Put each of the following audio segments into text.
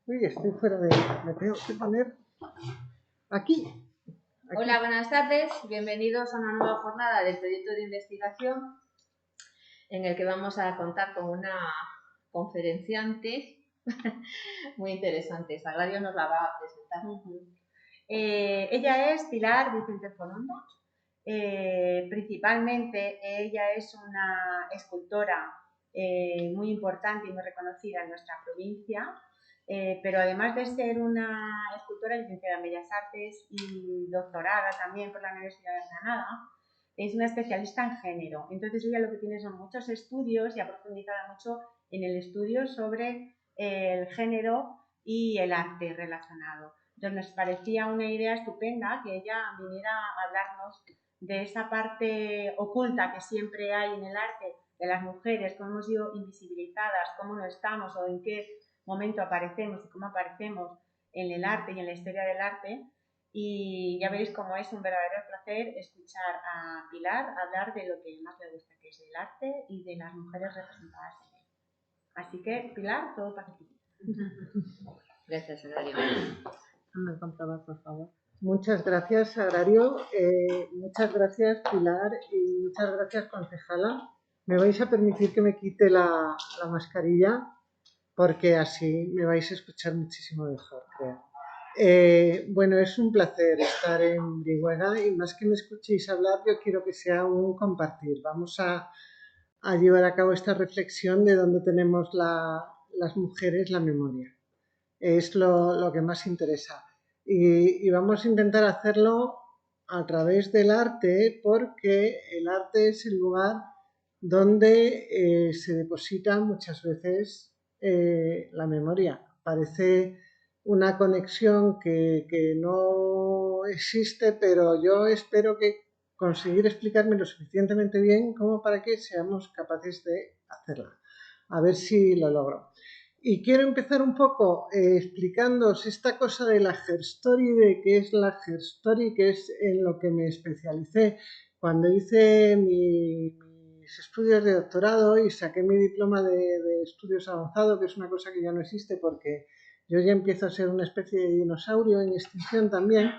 Uy, estoy fuera de... Me tengo que poner aquí. Hola, buenas tardes. Bienvenidos a una nueva jornada del proyecto de investigación en el que vamos a contar con una conferenciante muy interesante. Sagrario nos la va a presentar. Ella es Pilar Vicente Foronda. Principalmente ella es una escultora muy importante y muy reconocida en nuestra provincia, pero además de ser una escultora licenciada en Bellas Artes y doctorada también por la Universidad de Granada, es una especialista en género. Entonces ella lo que tiene son muchos estudios y ha profundizado mucho en el estudio sobre el género y el arte relacionado. Entonces nos parecía una idea estupenda que ella viniera a hablarnos de esa parte oculta que siempre hay en el arte de las mujeres, cómo hemos sido invisibilizadas, cómo no estamos o en qué momento aparecemos y cómo aparecemos en el arte y en la historia del arte. Y ya veréis cómo es un verdadero placer escuchar a Pilar hablar de lo que más le gusta, que es el arte y de las mujeres representadas en él. Así que, Pilar, todo para ti. Gracias, Sagrario. Hazme comprobar, por favor. Muchas gracias, Sagrario. Muchas gracias, Pilar. Y muchas gracias, concejala. Me vais a permitir que me quite la mascarilla, porque así me vais a escuchar muchísimo mejor, creo. Bueno, es un placer estar en Brihuega y más que me escuchéis hablar, yo quiero que sea un compartir. Vamos a llevar a cabo esta reflexión de dónde tenemos las mujeres la memoria. Es lo que más interesa. Y vamos a intentar hacerlo a través del arte, porque el arte es el lugar donde se deposita muchas veces la memoria. Parece una conexión que no existe, pero yo espero que conseguir explicarme lo suficientemente bien como para que seamos capaces de hacerla. A ver si lo logro. Y quiero empezar un poco explicándoos esta cosa de la Herstory, de qué es la Herstory, que es en lo que me especialicé cuando hice mis estudios de doctorado y saqué mi diploma de estudios avanzados, que es una cosa que ya no existe porque yo ya empiezo a ser una especie de dinosaurio en extinción también.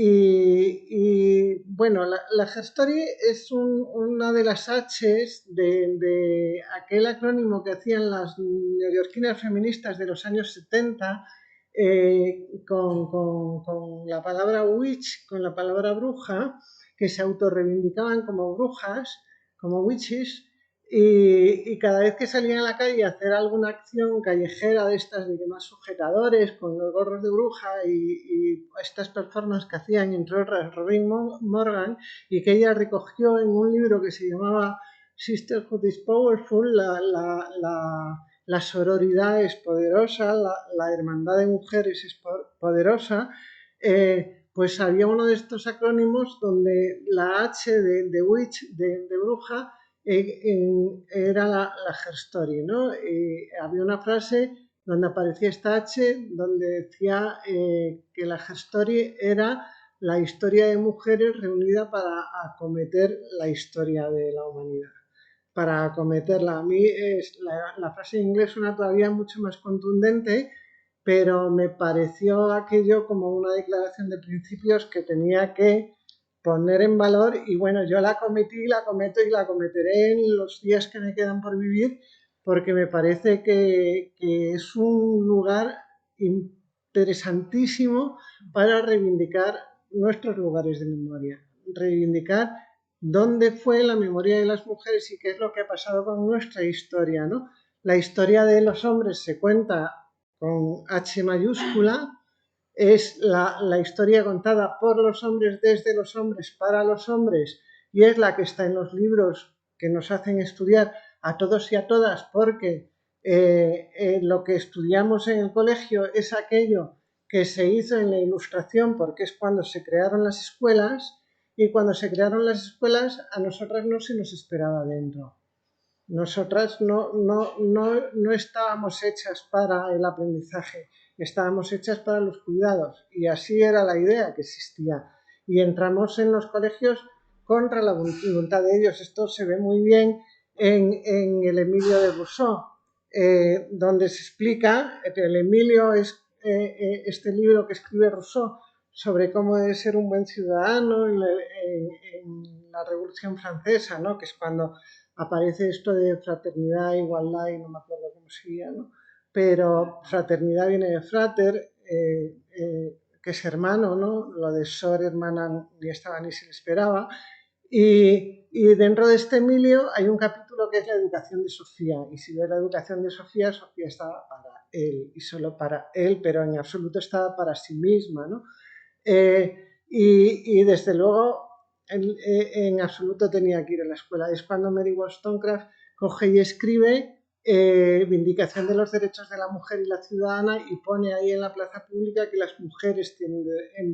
Y bueno, la Herstory es una de las H's de aquel acrónimo que hacían las neoyorquinas feministas de los años 70 con la palabra witch, con la palabra bruja, que se autorreivindicaban como brujas, como witches, y cada vez que salían a la calle a hacer alguna acción callejera de estas de más sujetadores con los gorros de bruja y estas performances que hacían, entre otras, Robin Morgan, y que ella recogió en un libro que se llamaba Sisterhood is Powerful, la sororidad es poderosa, la hermandad de mujeres es poderosa, pues había uno de estos acrónimos donde la H de witch, de bruja, era la Herstory, ¿no? Había una frase donde aparecía esta H, donde decía que la Herstory era la historia de mujeres reunida para acometer la historia de la humanidad. Para acometerla. A mí la frase en inglés suena todavía mucho más contundente, pero me pareció aquello como una declaración de principios que tenía que poner en valor y bueno, yo la cometí, la cometo y la cometeré en los días que me quedan por vivir porque me parece que es un lugar interesantísimo para reivindicar nuestros lugares de memoria, reivindicar dónde fue la memoria de las mujeres y qué es lo que ha pasado con nuestra historia, ¿no? La historia de los hombres se cuenta con H mayúscula, es la historia contada por los hombres, desde los hombres, para los hombres, y es la que está en los libros que nos hacen estudiar a todos y a todas, porque lo que estudiamos en el colegio es aquello que se hizo en la Ilustración, porque es cuando se crearon las escuelas, y cuando se crearon las escuelas a nosotras no se nos esperaba dentro. Nosotras no estábamos hechas para el aprendizaje, estábamos hechas para los cuidados y así era la idea que existía. Y entramos en los colegios contra la voluntad de ellos. Esto se ve muy bien en el Emilio de Rousseau, donde se explica, el Emilio es este libro que escribe Rousseau sobre cómo debe ser un buen ciudadano en la Revolución Francesa, ¿no? Que es cuando aparece esto de fraternidad, igualdad y no me acuerdo cómo sería, ¿no? Pero fraternidad viene de frater, que es hermano, ¿no? Lo de sor, hermana, ni estaba ni se le esperaba. Y dentro de este Emilio hay un capítulo que es la educación de Sofía. Y si ves la educación de Sofía, Sofía estaba para él y solo para él, pero en absoluto estaba para sí misma, ¿no? Y desde luego en absoluto tenía que ir a la escuela. Es cuando Mary Wollstonecraft coge y escribe Vindicación de los derechos de la mujer y la ciudadana y pone ahí en la plaza pública que las mujeres tienen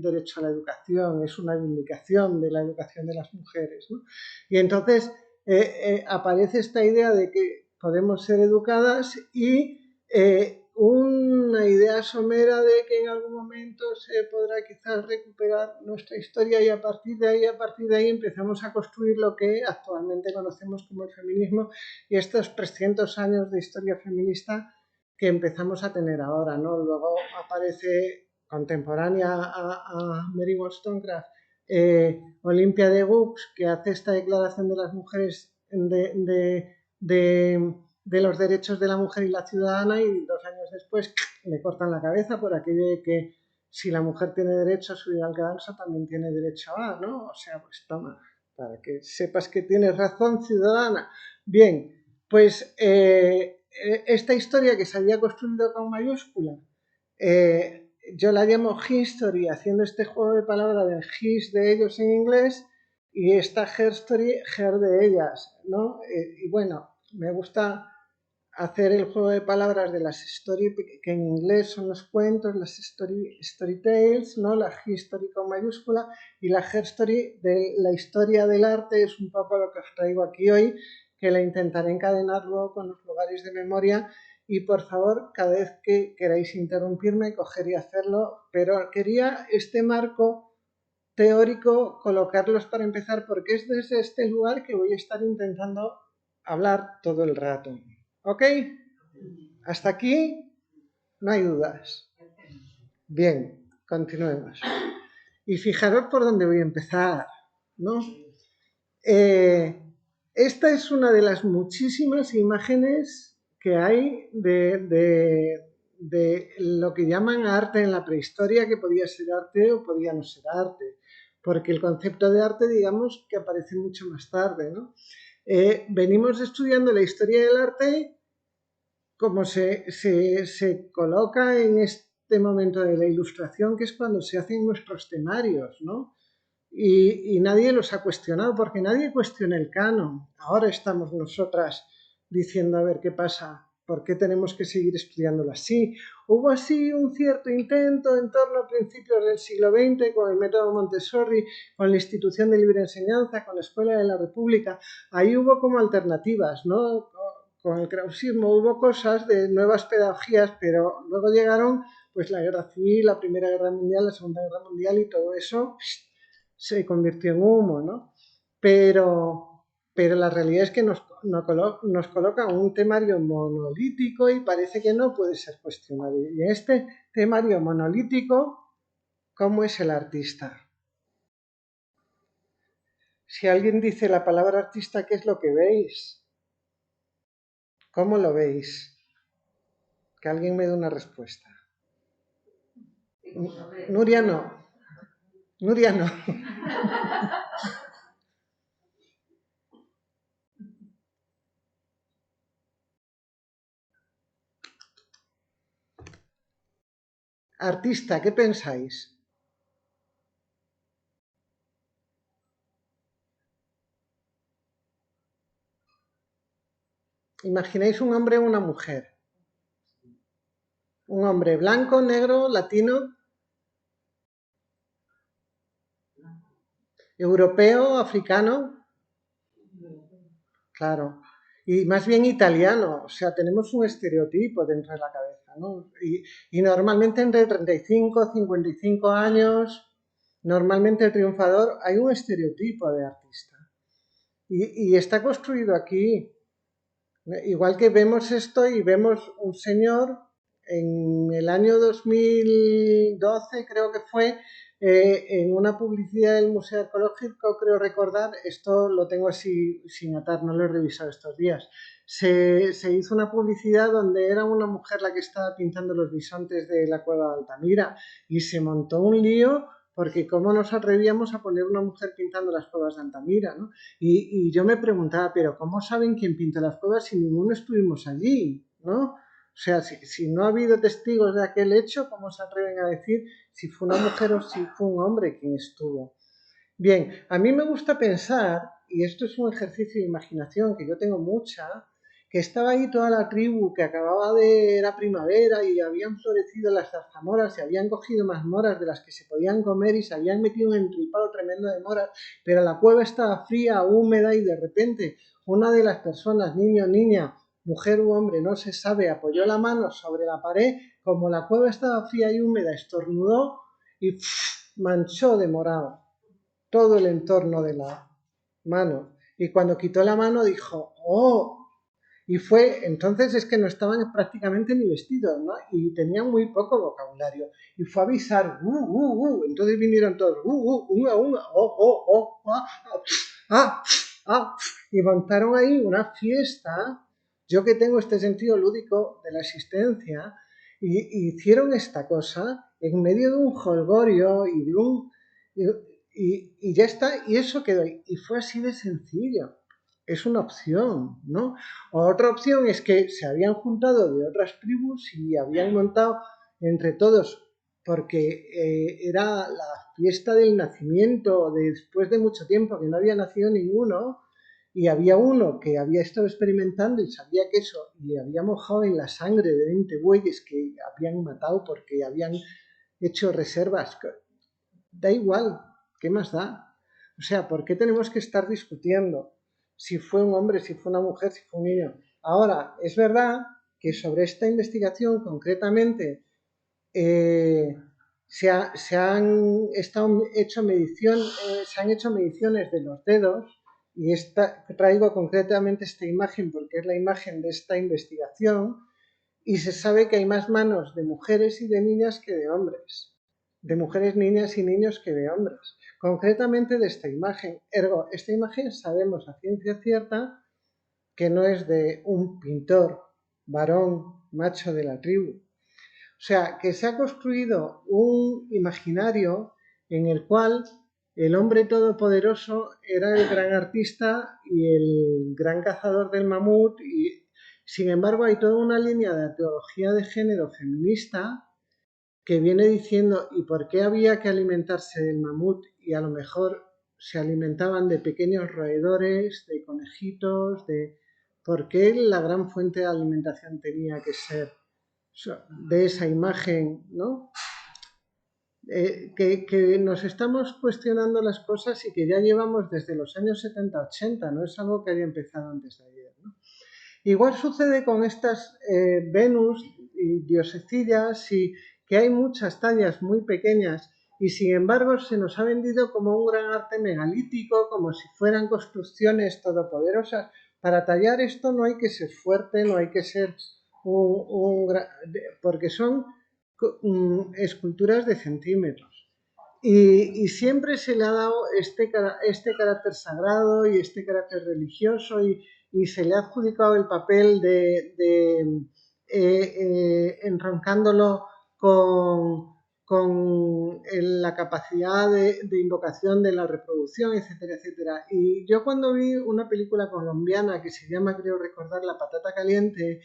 derecho a la educación, es una vindicación de la educación de las mujeres, ¿no? Y entonces aparece esta idea de que podemos ser educadas y una idea somera de que en algún momento se podrá quizás recuperar nuestra historia y a partir de ahí empezamos a construir lo que actualmente conocemos como el feminismo y estos 300 años de historia feminista que empezamos a tener ahora, ¿no? Luego aparece contemporánea a Mary Wollstonecraft Olympia de Gouges, que hace esta declaración de las mujeres de los derechos de la mujer y la ciudadana y 2 años después le cortan la cabeza por aquello de que si la mujer tiene derecho a subir al cadalso también tiene derecho a, ¿no? O sea, pues toma, para que sepas que tienes razón, ciudadana. Bien, pues esta historia que se había construido con mayúscula, yo la llamo history, haciendo este juego de palabras del his de ellos en inglés y esta her story, her de ellas, ¿no? Y bueno, me gusta hacer el juego de palabras de las story, que en inglés son los cuentos, las story tales, ¿no? La history con mayúscula y la her story de la historia del arte es un poco lo que os traigo aquí hoy, que la intentaré encadenar luego con los lugares de memoria y por favor, cada vez que queráis interrumpirme, coger y hacerlo, pero quería este marco teórico colocarlos para empezar porque es desde este lugar que voy a estar intentando hablar todo el rato. ¿Ok? ¿Hasta aquí? No hay dudas. Bien, continuemos. Y fijaros por dónde voy a empezar, ¿no? Esta es una de las muchísimas imágenes que hay de lo que llaman arte en la prehistoria, que podía ser arte o podía no ser arte, porque el concepto de arte, digamos, que aparece mucho más tarde, ¿no? Venimos estudiando la historia del arte como se coloca en este momento de la Ilustración, que es cuando se hacen nuestros temarios, ¿no? Y nadie los ha cuestionado, porque nadie cuestiona el canon. Ahora estamos nosotras diciendo a ver qué pasa, por qué tenemos que seguir estudiándolo así. Hubo así un cierto intento en torno a principios del siglo XX con el método Montessori, con la institución de libre enseñanza, con la Escuela de la República. Ahí hubo como alternativas, ¿no? Con el krausismo hubo cosas de nuevas pedagogías, pero luego llegaron pues la Guerra Civil, la Primera Guerra Mundial, la Segunda Guerra Mundial y todo eso se convirtió en humo, ¿no? Pero la realidad es que nos coloca un temario monolítico y parece que no puede ser cuestionado. Y en este temario monolítico, ¿cómo es el artista? Si alguien dice la palabra artista, ¿qué es lo que veis? ¿Cómo lo veis? Que alguien me dé una respuesta. Nuria no. Nuria no. Artista, ¿qué pensáis? Imagináis un hombre o una mujer. Un hombre blanco, negro, latino, europeo, africano, claro, y más bien italiano, o sea, tenemos un estereotipo dentro de la cabeza, ¿no? Y normalmente entre 35 y 55 años, normalmente el triunfador, hay un estereotipo de artista. Y está construido aquí. Igual que vemos esto y vemos un señor en el año 2012, creo que fue, en una publicidad del Museo Arqueológico, creo recordar, esto lo tengo así sin atar, no lo he revisado estos días, se hizo una publicidad donde era una mujer la que estaba pintando los bisontes de la cueva de Altamira y se montó un lío porque cómo nos atrevíamos a poner una mujer pintando las cuevas de Altamira, ¿no? Y yo me preguntaba, pero ¿cómo saben quién pinta las cuevas si ninguno estuvimos allí? ¿No? O sea, si no ha habido testigos de aquel hecho, ¿cómo se atreven a decir si fue una mujer o si fue un hombre quien estuvo? Bien, a mí me gusta pensar, y esto es un ejercicio de imaginación que yo tengo mucha, que estaba ahí toda la tribu que acababa de la primavera y habían florecido las zarzamoras, se habían cogido más moras de las que se podían comer y se habían metido un entripado tremendo de moras, pero la cueva estaba fría, húmeda y de repente una de las personas, niño o niña, mujer u hombre, no se sabe, apoyó la mano sobre la pared, como la cueva estaba fría y húmeda, estornudó y manchó de morado todo el entorno de la mano. Y cuando quitó la mano dijo, ¡oh! Y fue, entonces es que no estaban prácticamente ni vestidos, ¿no? Y tenían muy poco vocabulario. Y fue a avisar, entonces vinieron todos, y montaron ahí una fiesta. Yo que tengo este sentido lúdico de la existencia, y hicieron esta cosa en medio de un jolgorio y de un... Y ya está, y eso quedó. Y fue así de sencillo. Es una opción, ¿no? Otra opción es que se habían juntado de otras tribus y habían montado entre todos, porque era la fiesta del nacimiento, después de mucho tiempo que no había nacido ninguno, y había uno que había estado experimentando y sabía que eso, y había mojado en la sangre de 20 bueyes que habían matado porque habían hecho reservas. Da igual, ¿qué más da? O sea, ¿por qué tenemos que estar discutiendo si fue un hombre, si fue una mujer, si fue un niño? Ahora, es verdad que sobre esta investigación concretamente se han hecho mediciones de los dedos y traigo concretamente esta imagen porque es la imagen de esta investigación y se sabe que hay más manos de mujeres y de niñas que de hombres, de mujeres, niñas y niños que de hombres. Concretamente de esta imagen. Ergo, esta imagen sabemos a ciencia cierta que no es de un pintor varón macho de la tribu. O sea, que se ha construido un imaginario en el cual el hombre todopoderoso era el gran artista y el gran cazador del mamut y sin embargo hay toda una línea de teología de género feminista que viene diciendo ¿y por qué había que alimentarse del mamut? Y a lo mejor se alimentaban de pequeños roedores, de conejitos, de... ¿Por qué la gran fuente de alimentación tenía que ser de esa imagen, ¿no? Que nos estamos cuestionando las cosas y que ya llevamos desde los años 70-80, no es algo que haya empezado antes de ayer, ¿no? Igual sucede con estas Venus y diosecillas y que hay muchas tallas muy pequeñas y sin embargo se nos ha vendido como un gran arte megalítico, como si fueran construcciones todopoderosas. Para tallar esto no hay que ser fuerte, no hay que ser porque son esculturas de centímetros. Y siempre se le ha dado este carácter sagrado y este carácter religioso y se le ha adjudicado el papel de enroncándolo con la capacidad de invocación de la reproducción, etcétera, etcétera. Y yo cuando vi una película colombiana que se llama, creo recordar, La patata caliente,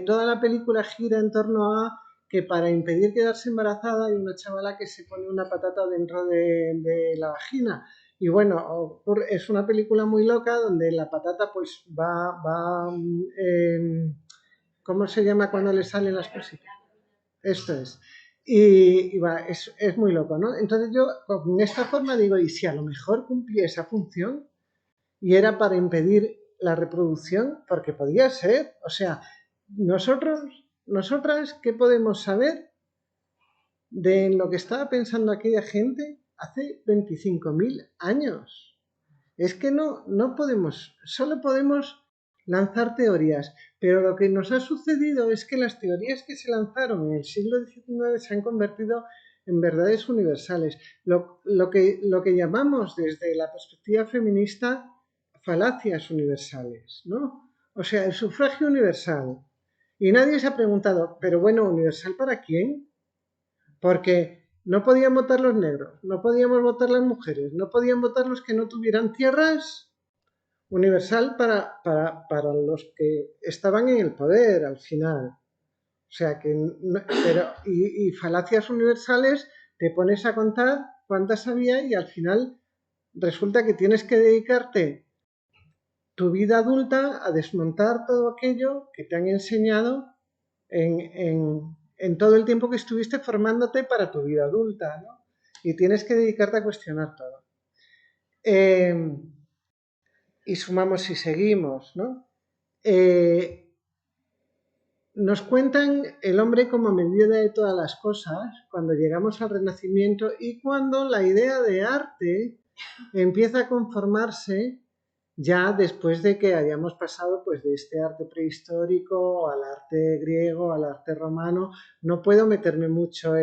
toda la película gira en torno a que para impedir quedarse embarazada hay una chavala que se pone una patata dentro de la vagina. Y bueno, es una película muy loca donde la patata pues va ¿cómo se llama cuando le salen las cositas? Esto es. Y es muy loco, ¿no? Entonces yo con esta forma digo, ¿y si a lo mejor cumplía esa función y era para impedir la reproducción? Porque podía ser, o sea, nosotras, ¿qué podemos saber de lo que estaba pensando aquella gente hace 25.000 años? Es que no podemos, solo podemos lanzar teorías, pero lo que nos ha sucedido es que las teorías que se lanzaron en el siglo XIX se han convertido en verdades universales, lo que llamamos desde la perspectiva feminista falacias universales, ¿no? O sea, el sufragio universal. Y nadie se ha preguntado, pero bueno, ¿universal para quién? Porque no podían votar los negros, no podíamos votar las mujeres, no podían votar los que no tuvieran tierras. Universal para los que estaban en el poder al final. O sea que, y falacias universales, te pones a contar cuántas había y al final resulta que tienes que dedicarte tu vida adulta a desmontar todo aquello que te han enseñado en todo el tiempo que estuviste formándote para tu vida adulta, ¿no? Y tienes que dedicarte a cuestionar todo. Y sumamos y seguimos, ¿no? Nos cuentan el hombre como medida de todas las cosas cuando llegamos al Renacimiento y cuando la idea de arte empieza a conformarse ya después de que hayamos pasado pues de este arte prehistórico al arte griego, al arte romano. No puedo meterme mucho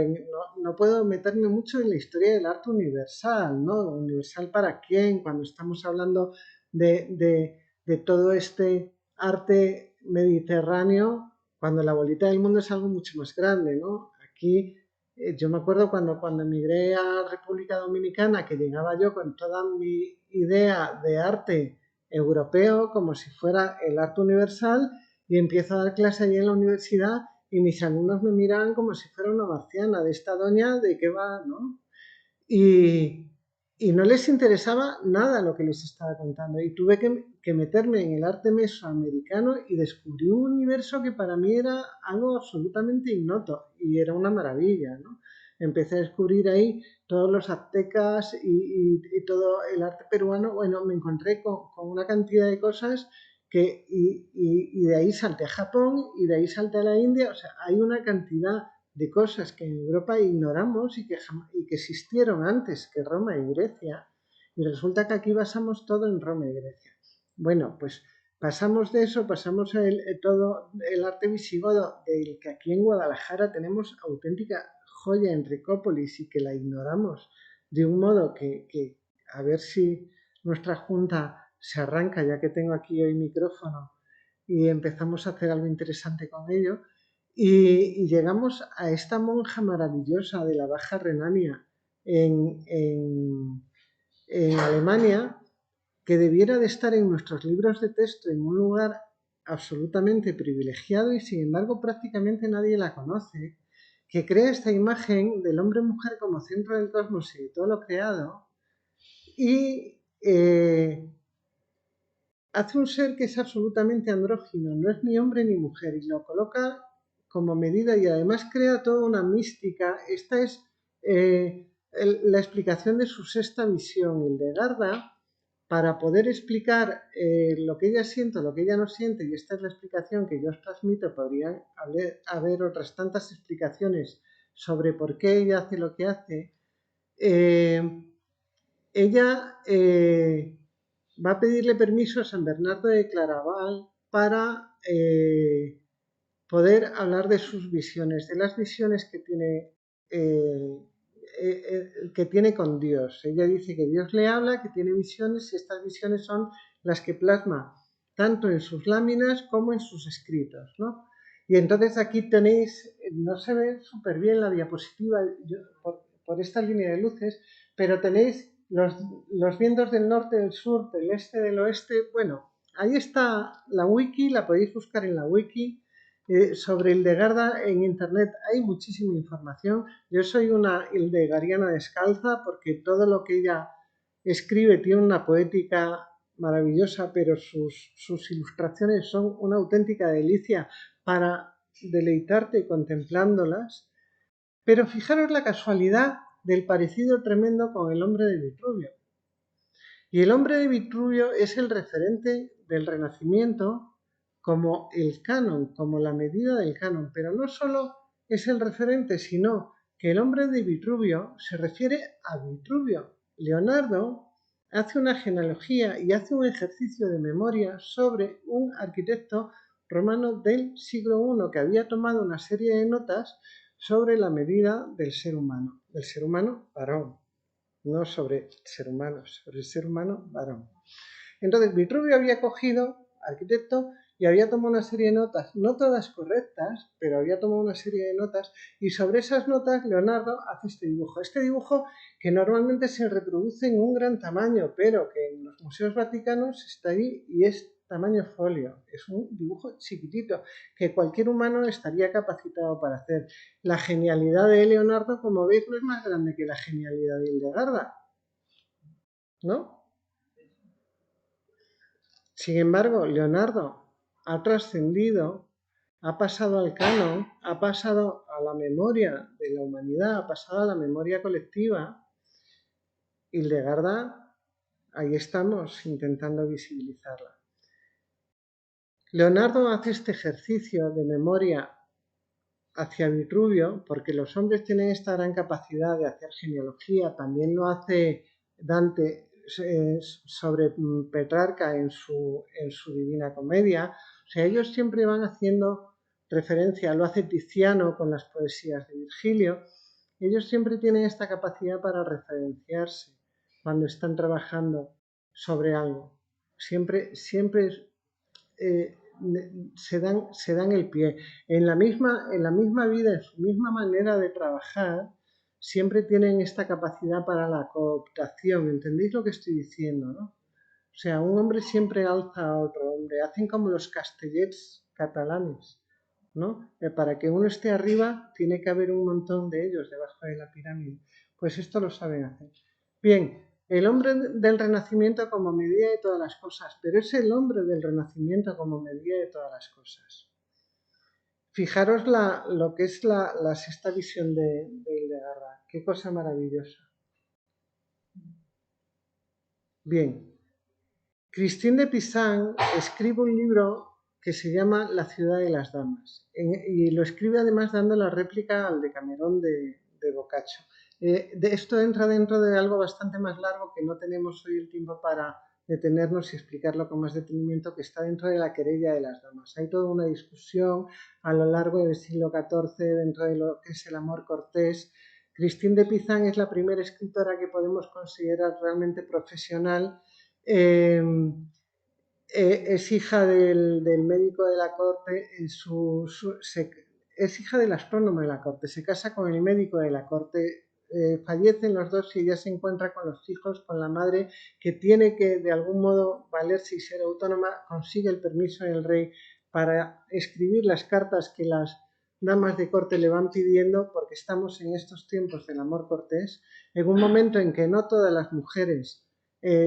no puedo meterme mucho en la historia del arte universal, ¿no? ¿Universal para quién? Cuando estamos hablando de todo este arte mediterráneo, cuando la bolita del mundo es algo mucho más grande, ¿no? Aquí yo me acuerdo cuando emigré a República Dominicana, que llegaba yo con toda mi idea de arte europeo, como si fuera el arte universal, y empiezo a dar clase allí en la universidad y mis alumnos me miraban como si fuera una marciana, de esta doña, ¿de qué va? ¿No? Y no les interesaba nada lo que les estaba contando. Y tuve que meterme en el arte mesoamericano y descubrí un universo que para mí era algo absolutamente ignoto y era una maravilla, ¿no? Empecé a descubrir ahí todos los aztecas y todo el arte peruano. Bueno, me encontré con una cantidad de cosas y de ahí salté a Japón y de ahí salté a la India. O sea, hay una cantidad de cosas que en Europa ignoramos y que existieron antes que Roma y Grecia, y resulta que aquí basamos todo en Roma y Grecia. Bueno, pues pasamos de eso, pasamos todo el arte visigodo, del que aquí en Guadalajara tenemos auténtica joya en Ricópolis y que la ignoramos de un modo que a ver si nuestra junta se arranca, ya que tengo aquí hoy micrófono, y empezamos a hacer algo interesante con ello. Y llegamos a esta monja maravillosa de la Baja Renania en Alemania, que debiera de estar en nuestros libros de texto en un lugar absolutamente privilegiado y sin embargo prácticamente nadie la conoce, que crea esta imagen del hombre-mujer como centro del cosmos y de todo lo creado y hace un ser que es absolutamente andrógino, no es ni hombre ni mujer y lo coloca como medida y además crea toda una mística. Esta es la explicación de su sexta visión, Hildegarda, para poder explicar lo que ella siente, lo que ella no siente, y esta es la explicación que yo os transmito. Podrían haber otras tantas explicaciones sobre por qué ella hace lo que hace. Ella va a pedirle permiso a San Bernardo de Claraval para poder hablar de sus visiones, de las visiones que tiene con Dios. Ella dice que Dios le habla, que tiene visiones y estas visiones son las que plasma tanto en sus láminas como en sus escritos, ¿no? Y entonces aquí tenéis, no se ve súper bien la diapositiva por esta línea de luces, pero tenéis los vientos del norte, del sur, del este, del oeste. Bueno, ahí está la wiki, la podéis buscar en la wiki. Sobre Hildegarda en internet hay muchísima información. Yo soy una hildegariana descalza porque todo lo que ella escribe tiene una poética maravillosa, pero sus ilustraciones son una auténtica delicia para deleitarte contemplándolas. Pero fijaros la casualidad del parecido tremendo con el hombre de Vitruvio. Y el hombre de Vitruvio es el referente del Renacimiento como el canon, como la medida del canon. Pero no solo es el referente, sino que el hombre de Vitruvio se refiere a Vitruvio. Leonardo hace una genealogía y hace un ejercicio de memoria sobre un arquitecto romano del siglo I que había tomado una serie de notas sobre la medida del ser humano varón, no sobre el ser humano, sobre el ser humano varón. Entonces Vitruvio había cogido, arquitecto, y había tomado una serie de notas, no todas correctas, pero había tomado una serie de notas, y sobre esas notas Leonardo hace este dibujo que normalmente se reproduce en un gran tamaño, pero que en los museos vaticanos está ahí y es tamaño folio, es un dibujo chiquitito que cualquier humano estaría capacitado para hacer. La genialidad de Leonardo, como veis, no es más grande que la genialidad de Hildegarda, ¿no? Sin embargo, Leonardo ha trascendido, ha pasado al canon, ha pasado a la memoria de la humanidad, ha pasado a la memoria colectiva. Hildegarda, ahí estamos intentando visibilizarla. Leonardo hace este ejercicio de memoria hacia Vitruvio porque los hombres tienen esta gran capacidad de hacer genealogía. También lo hace Dante sobre Petrarca en su Divina Comedia. O sea, ellos siempre van haciendo referencia, lo hace Tiziano con las poesías de Virgilio. Ellos siempre tienen esta capacidad para referenciarse cuando están trabajando sobre algo. Siempre se dan el pie. En la misma vida, en su misma manera de trabajar, siempre tienen esta capacidad para la cooptación. ¿Entendéis lo que estoy diciendo, no? O sea, un hombre siempre alza a otro hombre. Hacen como los castellers catalanes, ¿no? Para que uno esté arriba, tiene que haber un montón de ellos debajo de la pirámide. Pues esto lo saben hacer. Bien, el hombre del Renacimiento como medida de todas las cosas, pero es el hombre del Renacimiento como medida de todas las cosas. Fijaros lo que es la sexta visión de Hildegarda. Qué cosa maravillosa. Bien, Christine de Pizan escribe un libro que se llama La ciudad de las damas y lo escribe además dando la réplica al Decamerón de Boccaccio. Esto entra dentro de algo bastante más largo que no tenemos hoy el tiempo para detenernos y explicarlo con más detenimiento, que está dentro de la querella de las damas. Hay toda una discusión a lo largo del siglo XIV dentro de lo que es el amor cortés. Christine de Pizan es la primera escritora que podemos considerar realmente profesional. Es hija del médico de la corte, es hija del astrónomo de la corte, se casa con el médico de la corte, fallecen los dos y ella se encuentra con los hijos, con la madre, que tiene que de algún modo valerse y ser autónoma, consigue el permiso del rey para escribir las cartas que las damas de corte le van pidiendo, porque estamos en estos tiempos del amor cortés, en un momento en que no todas las mujeres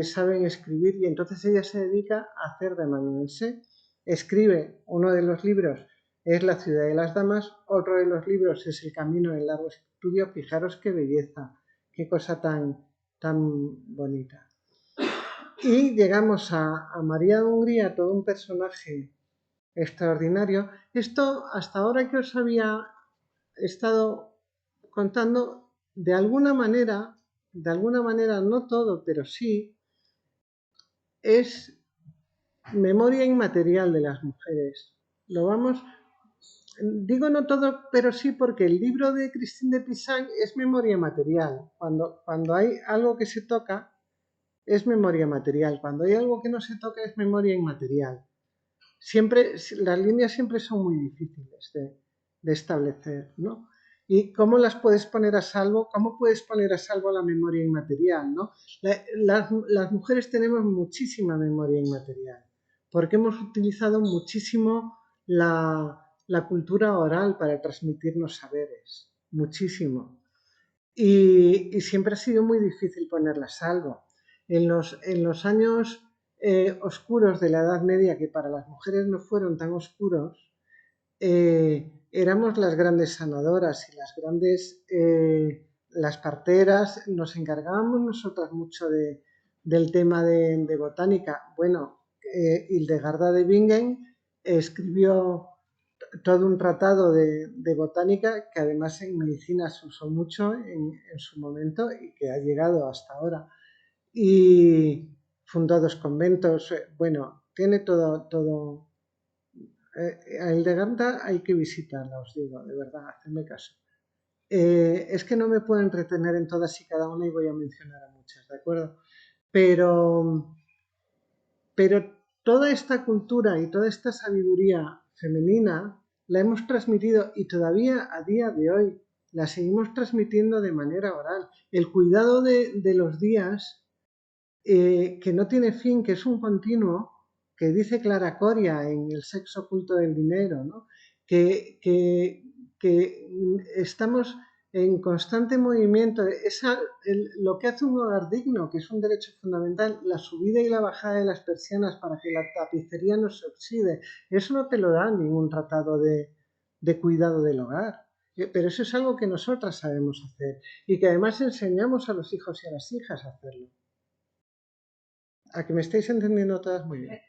saben escribir y entonces ella se dedica a hacer de amanuense. Escribe uno de los libros, es La ciudad de las damas, otro de los libros es El camino del largo estudio. Fijaros qué belleza, qué cosa tan bonita. Y llegamos a María de Hungría, todo un personaje extraordinario. Esto hasta ahora que os había estado contando, de alguna manera, no todo, pero sí, es memoria inmaterial de las mujeres. Digo no todo, pero sí, porque el libro de Christine de Pizan es memoria material. Cuando hay algo que se toca, es memoria material. Cuando hay algo que no se toca, es memoria inmaterial. Las líneas siempre son muy difíciles de establecer, ¿no? ¿Y cómo las puedes poner a salvo? ¿Cómo puedes poner a salvo la memoria inmaterial, ¿no? Las mujeres tenemos muchísima memoria inmaterial, porque hemos utilizado muchísimo la cultura oral para transmitirnos saberes, muchísimo. Y siempre ha sido muy difícil ponerla a salvo. En los años oscuros de la Edad Media, que para las mujeres no fueron tan oscuros, éramos las grandes sanadoras y las parteras, nos encargábamos nosotras mucho del tema de botánica. Bueno, Hildegarda de Bingen escribió todo un tratado de botánica que además en medicina se usó mucho en su momento y que ha llegado hasta ahora. y fundó 2 conventos. Bueno, tiene todo. A Hildegarda hay que visitarla, os digo, de verdad, hacedme caso. Es que no me puedo entretener en todas y cada una y voy a mencionar a muchas, ¿de acuerdo? Pero toda esta cultura y toda esta sabiduría femenina la hemos transmitido y todavía a día de hoy la seguimos transmitiendo de manera oral. El cuidado de los días, que no tiene fin, que es un continuo, que dice Clara Coria en El sexo oculto del dinero, ¿no? que estamos en constante movimiento. Lo que hace un hogar digno, que es un derecho fundamental, la subida y la bajada de las persianas para que la tapicería no se oxide, eso no te lo da ningún tratado de cuidado del hogar. Pero eso es algo que nosotras sabemos hacer y que además enseñamos a los hijos y a las hijas a hacerlo. ¿A que me estáis entendiendo todas muy bien?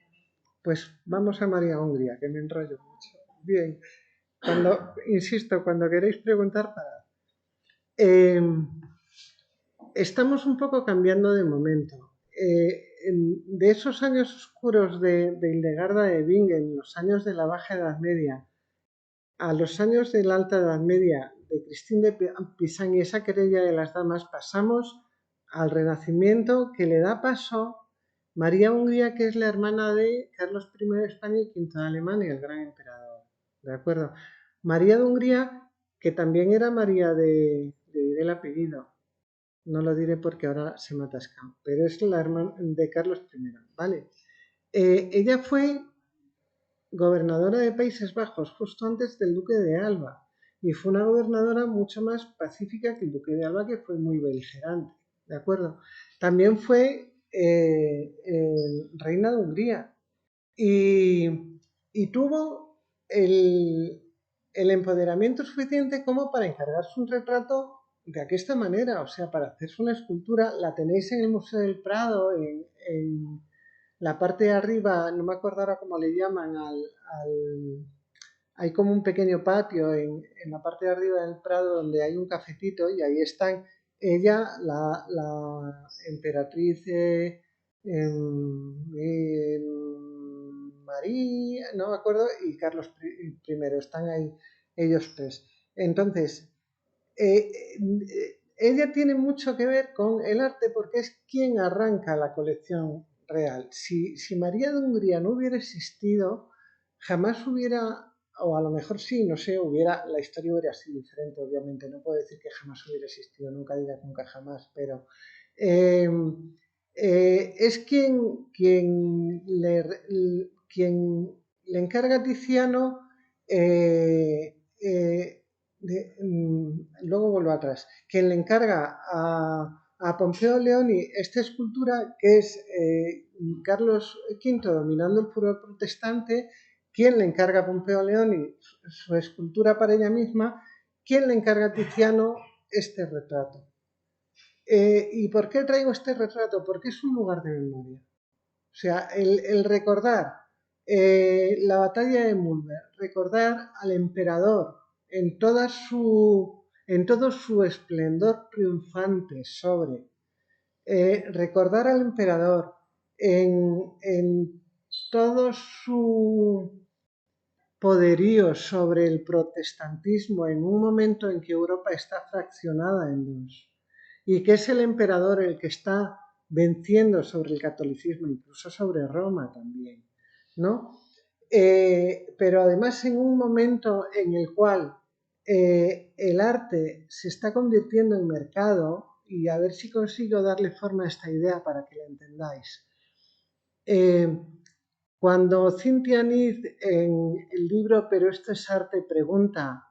Pues vamos a María Hungría, que me enrollo mucho. Bien, insisto, cuando queréis preguntar, parad. Estamos un poco cambiando de momento. De esos años oscuros de Hildegarda de Bingen, los años de la Baja Edad Media, a los años de la Alta Edad Media de Christine de Pizan y esa querella de las damas, pasamos al Renacimiento, que le da paso María Hungría, que es la hermana de Carlos I de España y V de Alemania, el gran emperador. ¿De acuerdo? María de Hungría, que también era María le diré el apellido, no lo diré porque ahora se me ha atascado, pero es la hermana de Carlos I, ¿vale? Ella fue gobernadora de Países Bajos justo antes del duque de Alba y fue una gobernadora mucho más pacífica que el duque de Alba, que fue muy beligerante, ¿de acuerdo? También fue reina de Hungría y tuvo el empoderamiento suficiente como para encargarse un retrato de aquesta manera, o sea, para hacerse una escultura. La tenéis en el Museo del Prado, en la parte de arriba, no me acuerdo ahora cómo le llaman, hay como un pequeño patio en la parte de arriba del Prado donde hay un cafetito y ahí están ella, la emperatriz María, no me acuerdo, y Carlos I, están ahí ellos tres. Entonces, ella tiene mucho que ver con el arte porque es quien arranca la colección real. Si María de Hungría no hubiera existido, jamás hubiera, o a lo mejor sí, no sé, la historia hubiera sido diferente, obviamente. No puedo decir que jamás hubiera existido, nunca digas nunca jamás, pero es quien le encarga a Tiziano luego vuelvo atrás, quien le encarga a Pompeo Leoni esta escultura, que es Carlos V dominando el furor protestante, quien le encarga a Pompeo Leoni su escultura para ella misma, quien le encarga a Tiziano este retrato. ¿Y por qué traigo este retrato? Porque es un lugar de memoria. O sea, el recordar la batalla de Mulver, recordar al emperador en todo su esplendor triunfante sobre, recordar al emperador en todo su poderío sobre el protestantismo en un momento en que Europa está fraccionada en dos y que es el emperador el que está venciendo sobre el catolicismo, incluso sobre Roma también, ¿no? Pero además en un momento en el cual el arte se está convirtiendo en mercado, y a ver si consigo darle forma a esta idea para que la entendáis. Cuando Cynthia Nith en el libro Pero esto es arte pregunta,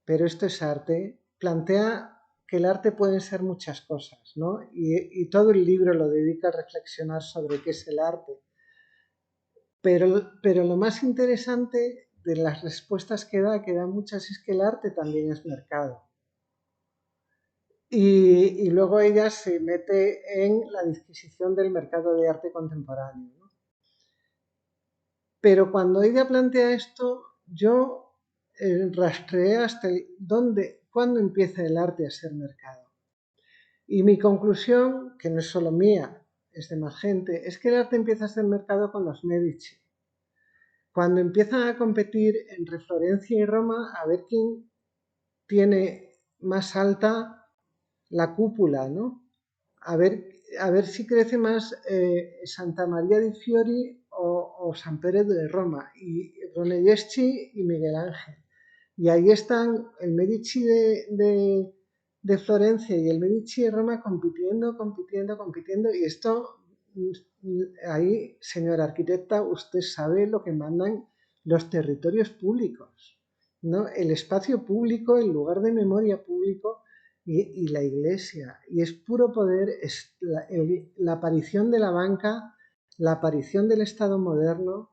¿pero esto es arte?, plantea que el arte pueden ser muchas cosas, ¿no? Y todo el libro lo dedica a reflexionar sobre qué es el arte. Pero lo más interesante de las respuestas que da muchas, es que el arte también es mercado. Y luego ella se mete en la disquisición del mercado de arte contemporáneo, ¿no? Pero cuando ella plantea esto, yo rastreé hasta cuándo empieza el arte a ser mercado. Y mi conclusión, que no es solo mía, es de más gente, es que el arte empieza a ser mercado con los Medici. Cuando empiezan a competir entre Florencia y Roma, a ver quién tiene más alta la cúpula, ¿no? A ver si crece más Santa María di Fiori o San Pérez de Roma, y Brunelleschi y Miguel Ángel. Y ahí están el Medici de Florencia y el Medici de Roma compitiendo, y esto, ahí, señora arquitecta, usted sabe lo que mandan los territorios públicos, ¿no? El espacio público, el lugar de memoria público y la iglesia. Y es puro poder, es la aparición de la banca, la aparición del Estado moderno,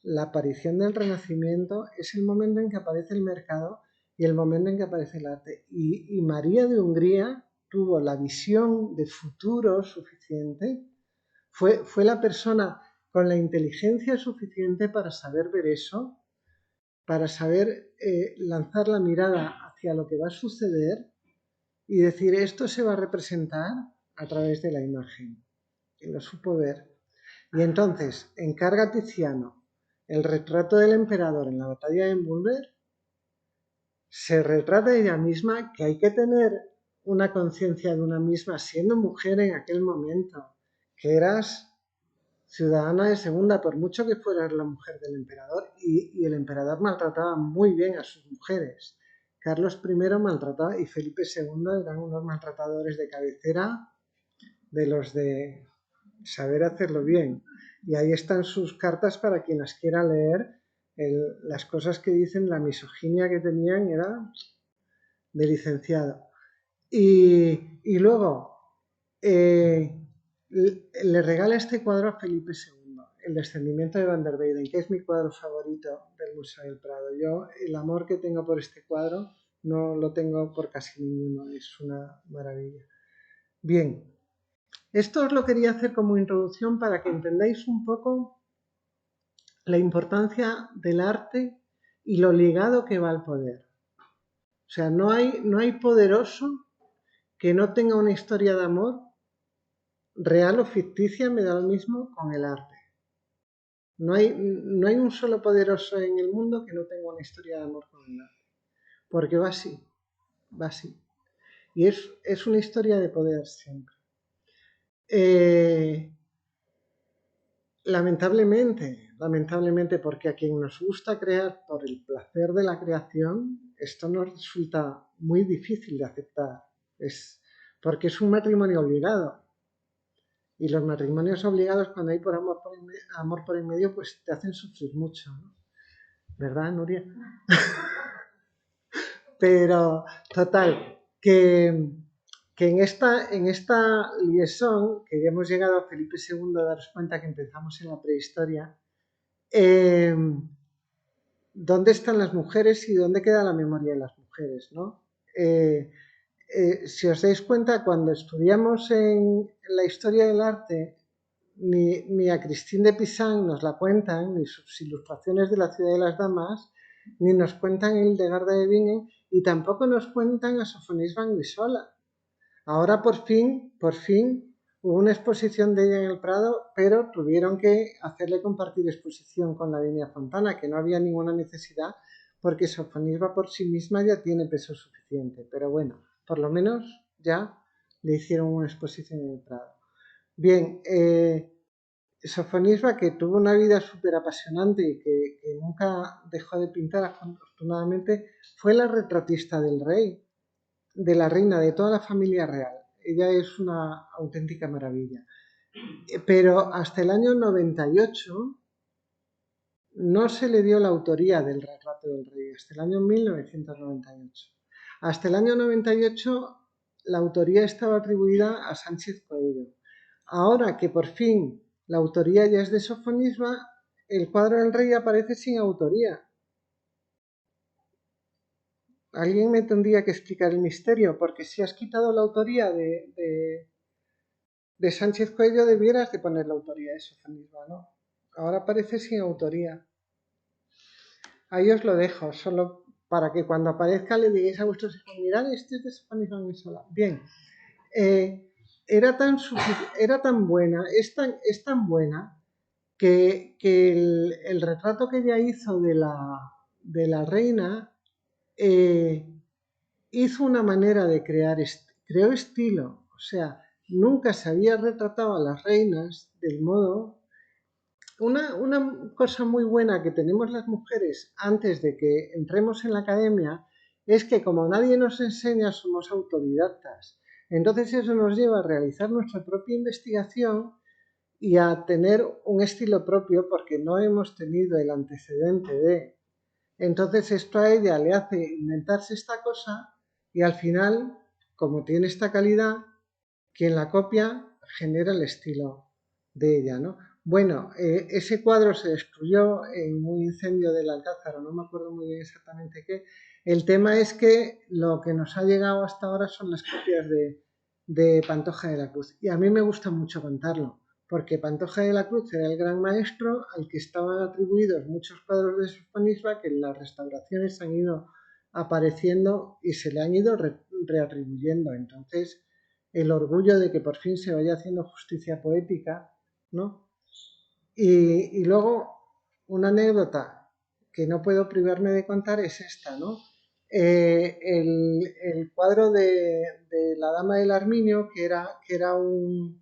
la aparición del Renacimiento, es el momento en que aparece el mercado y el momento en que aparece el arte. Y María de Hungría tuvo la visión de futuro suficiente, fue la persona con la inteligencia suficiente para saber ver eso, para saber lanzar la mirada hacia lo que va a suceder y decir, esto se va a representar a través de la imagen. Y lo supo ver. Y entonces encarga Tiziano el retrato del emperador en la batalla de Múlber, se retrata ella misma, que hay que tener una conciencia de una misma siendo mujer en aquel momento, que eras ciudadana de segunda, por mucho que fueras la mujer del emperador, y el emperador maltrataba muy bien a sus mujeres. Carlos I maltrataba y Felipe II eran unos maltratadores de cabecera, de los de saber hacerlo bien. Y ahí están sus cartas para quien las quiera leer. Las cosas que dicen, la misoginia que tenían era de licenciado. Y luego le regala este cuadro a Felipe II, El descendimiento de Van der Weyden, que es mi cuadro favorito del Museo del Prado. Yo el amor que tengo por este cuadro no lo tengo por casi ninguno, es una maravilla. Bien, esto os lo quería hacer como introducción para que entendáis un poco la importancia del arte y lo ligado que va al poder. O sea, no hay poderoso que no tenga una historia de amor, real o ficticia, me da lo mismo, con el arte. No hay un solo poderoso en el mundo que no tenga una historia de amor con el arte. Porque va así, va así. Y es una historia de poder siempre. Lamentablemente, porque a quien nos gusta crear por el placer de la creación, esto nos resulta muy difícil de aceptar. Porque es un matrimonio obligado. Y los matrimonios obligados, cuando hay amor por en medio, pues te hacen sufrir mucho, ¿no? ¿Verdad, Nuria? Pero, total, que en esta liaison, que ya hemos llegado a Felipe II a daros cuenta que empezamos en la prehistoria, ¿dónde están las mujeres y dónde queda la memoria de las mujeres, ¿no? Si os dais cuenta, cuando estudiamos en la historia del arte, ni a Christine de Pizan nos la cuentan, ni sus ilustraciones de la ciudad de las damas, ni nos cuentan Hildegarda de Bingen, y tampoco nos cuentan a Sofonis Vanguisola. Ahora por fin, hubo una exposición de ella en el Prado, pero tuvieron que hacerle compartir exposición con la Lavinia Fontana, que no había ninguna necesidad, porque Sofonisba por sí misma ya tiene peso suficiente. Pero bueno, por lo menos ya le hicieron una exposición en el Prado. Bien, Sofonisba, que tuvo una vida súper apasionante y que nunca dejó de pintar, afortunadamente, fue la retratista del rey, de la reina, de toda la familia real. Ella es una auténtica maravilla. Pero hasta el año 98 no se le dio la autoría del retrato del rey, hasta el año 1998. Hasta el año 98 la autoría estaba atribuida a Sánchez Coello. Ahora que por fin la autoría ya es de Sofonisba, el cuadro del rey aparece sin autoría. Alguien me tendría que explicar el misterio, porque si has quitado la autoría de Sánchez Coello, debieras de poner la autoría de Sofonisba, ¿no? Ahora aparece sin autoría. Ahí os lo dejo, solo para que cuando aparezca le digáis a vuestros hijos, mirad, este es de Sofonisba muy sola. Bien, Era tan buena, es tan buena que el retrato que ella hizo de la reina hizo una manera de creó estilo. O sea, nunca se había retratado a las reinas del modo. Una cosa muy buena que tenemos las mujeres antes de que entremos en la academia es que como nadie nos enseña somos autodidactas. Entonces eso nos lleva a realizar nuestra propia investigación y a tener un estilo propio porque no hemos tenido el antecedente de. Entonces esto a ella le hace inventarse esta cosa y al final, como tiene esta calidad, quien la copia genera el estilo de ella, ¿no? Bueno, ese cuadro se destruyó en un incendio del Alcázar, no me acuerdo muy bien exactamente qué. El tema es que lo que nos ha llegado hasta ahora son las copias de Pantoja de la Cruz. Y a mí me gusta mucho contarlo, porque Pantoja de la Cruz era el gran maestro al que estaban atribuidos muchos cuadros de Sofonisba que en las restauraciones han ido apareciendo y se le han ido reatribuyendo. Entonces, el orgullo de que por fin se vaya haciendo justicia poética, ¿no? Y luego, una anécdota que no puedo privarme de contar es esta, ¿no? El cuadro de la Dama del Arminio, que era un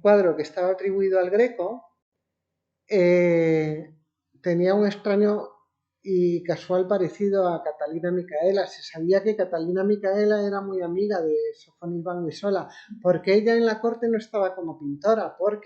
cuadro que estaba atribuido al Greco, tenía un extraño y casual parecido a Catalina Micaela. Se sabía que Catalina Micaela era muy amiga de Sofonisba Anguissola, porque ella en la corte no estaba como pintora, por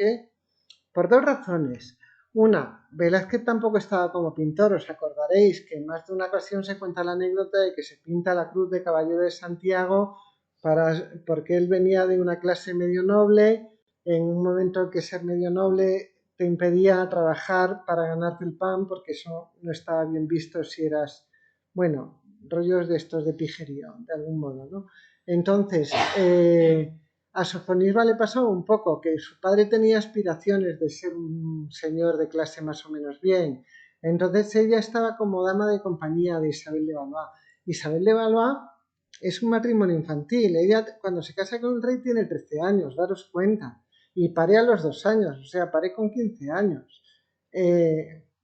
dos razones. Una, Velázquez tampoco estaba como pintor, os acordaréis que en más de una ocasión se cuenta la anécdota de que se pinta la cruz de Caballero de Santiago porque él venía de una clase medio noble, en un momento en que ser medio noble te impedía trabajar para ganarte el pan, porque eso no estaba bien visto si eras, bueno, rollos de estos de pijerío, de algún modo, ¿no? Entonces, a Sofonisba le pasó un poco que su padre tenía aspiraciones de ser un señor de clase más o menos bien. Entonces ella estaba como dama de compañía de Isabel de Valois. Isabel de Valois es un matrimonio infantil. Ella cuando se casa con el rey tiene 13 años, daros cuenta. Y paré a los 2 años, o sea, paré con 15 años.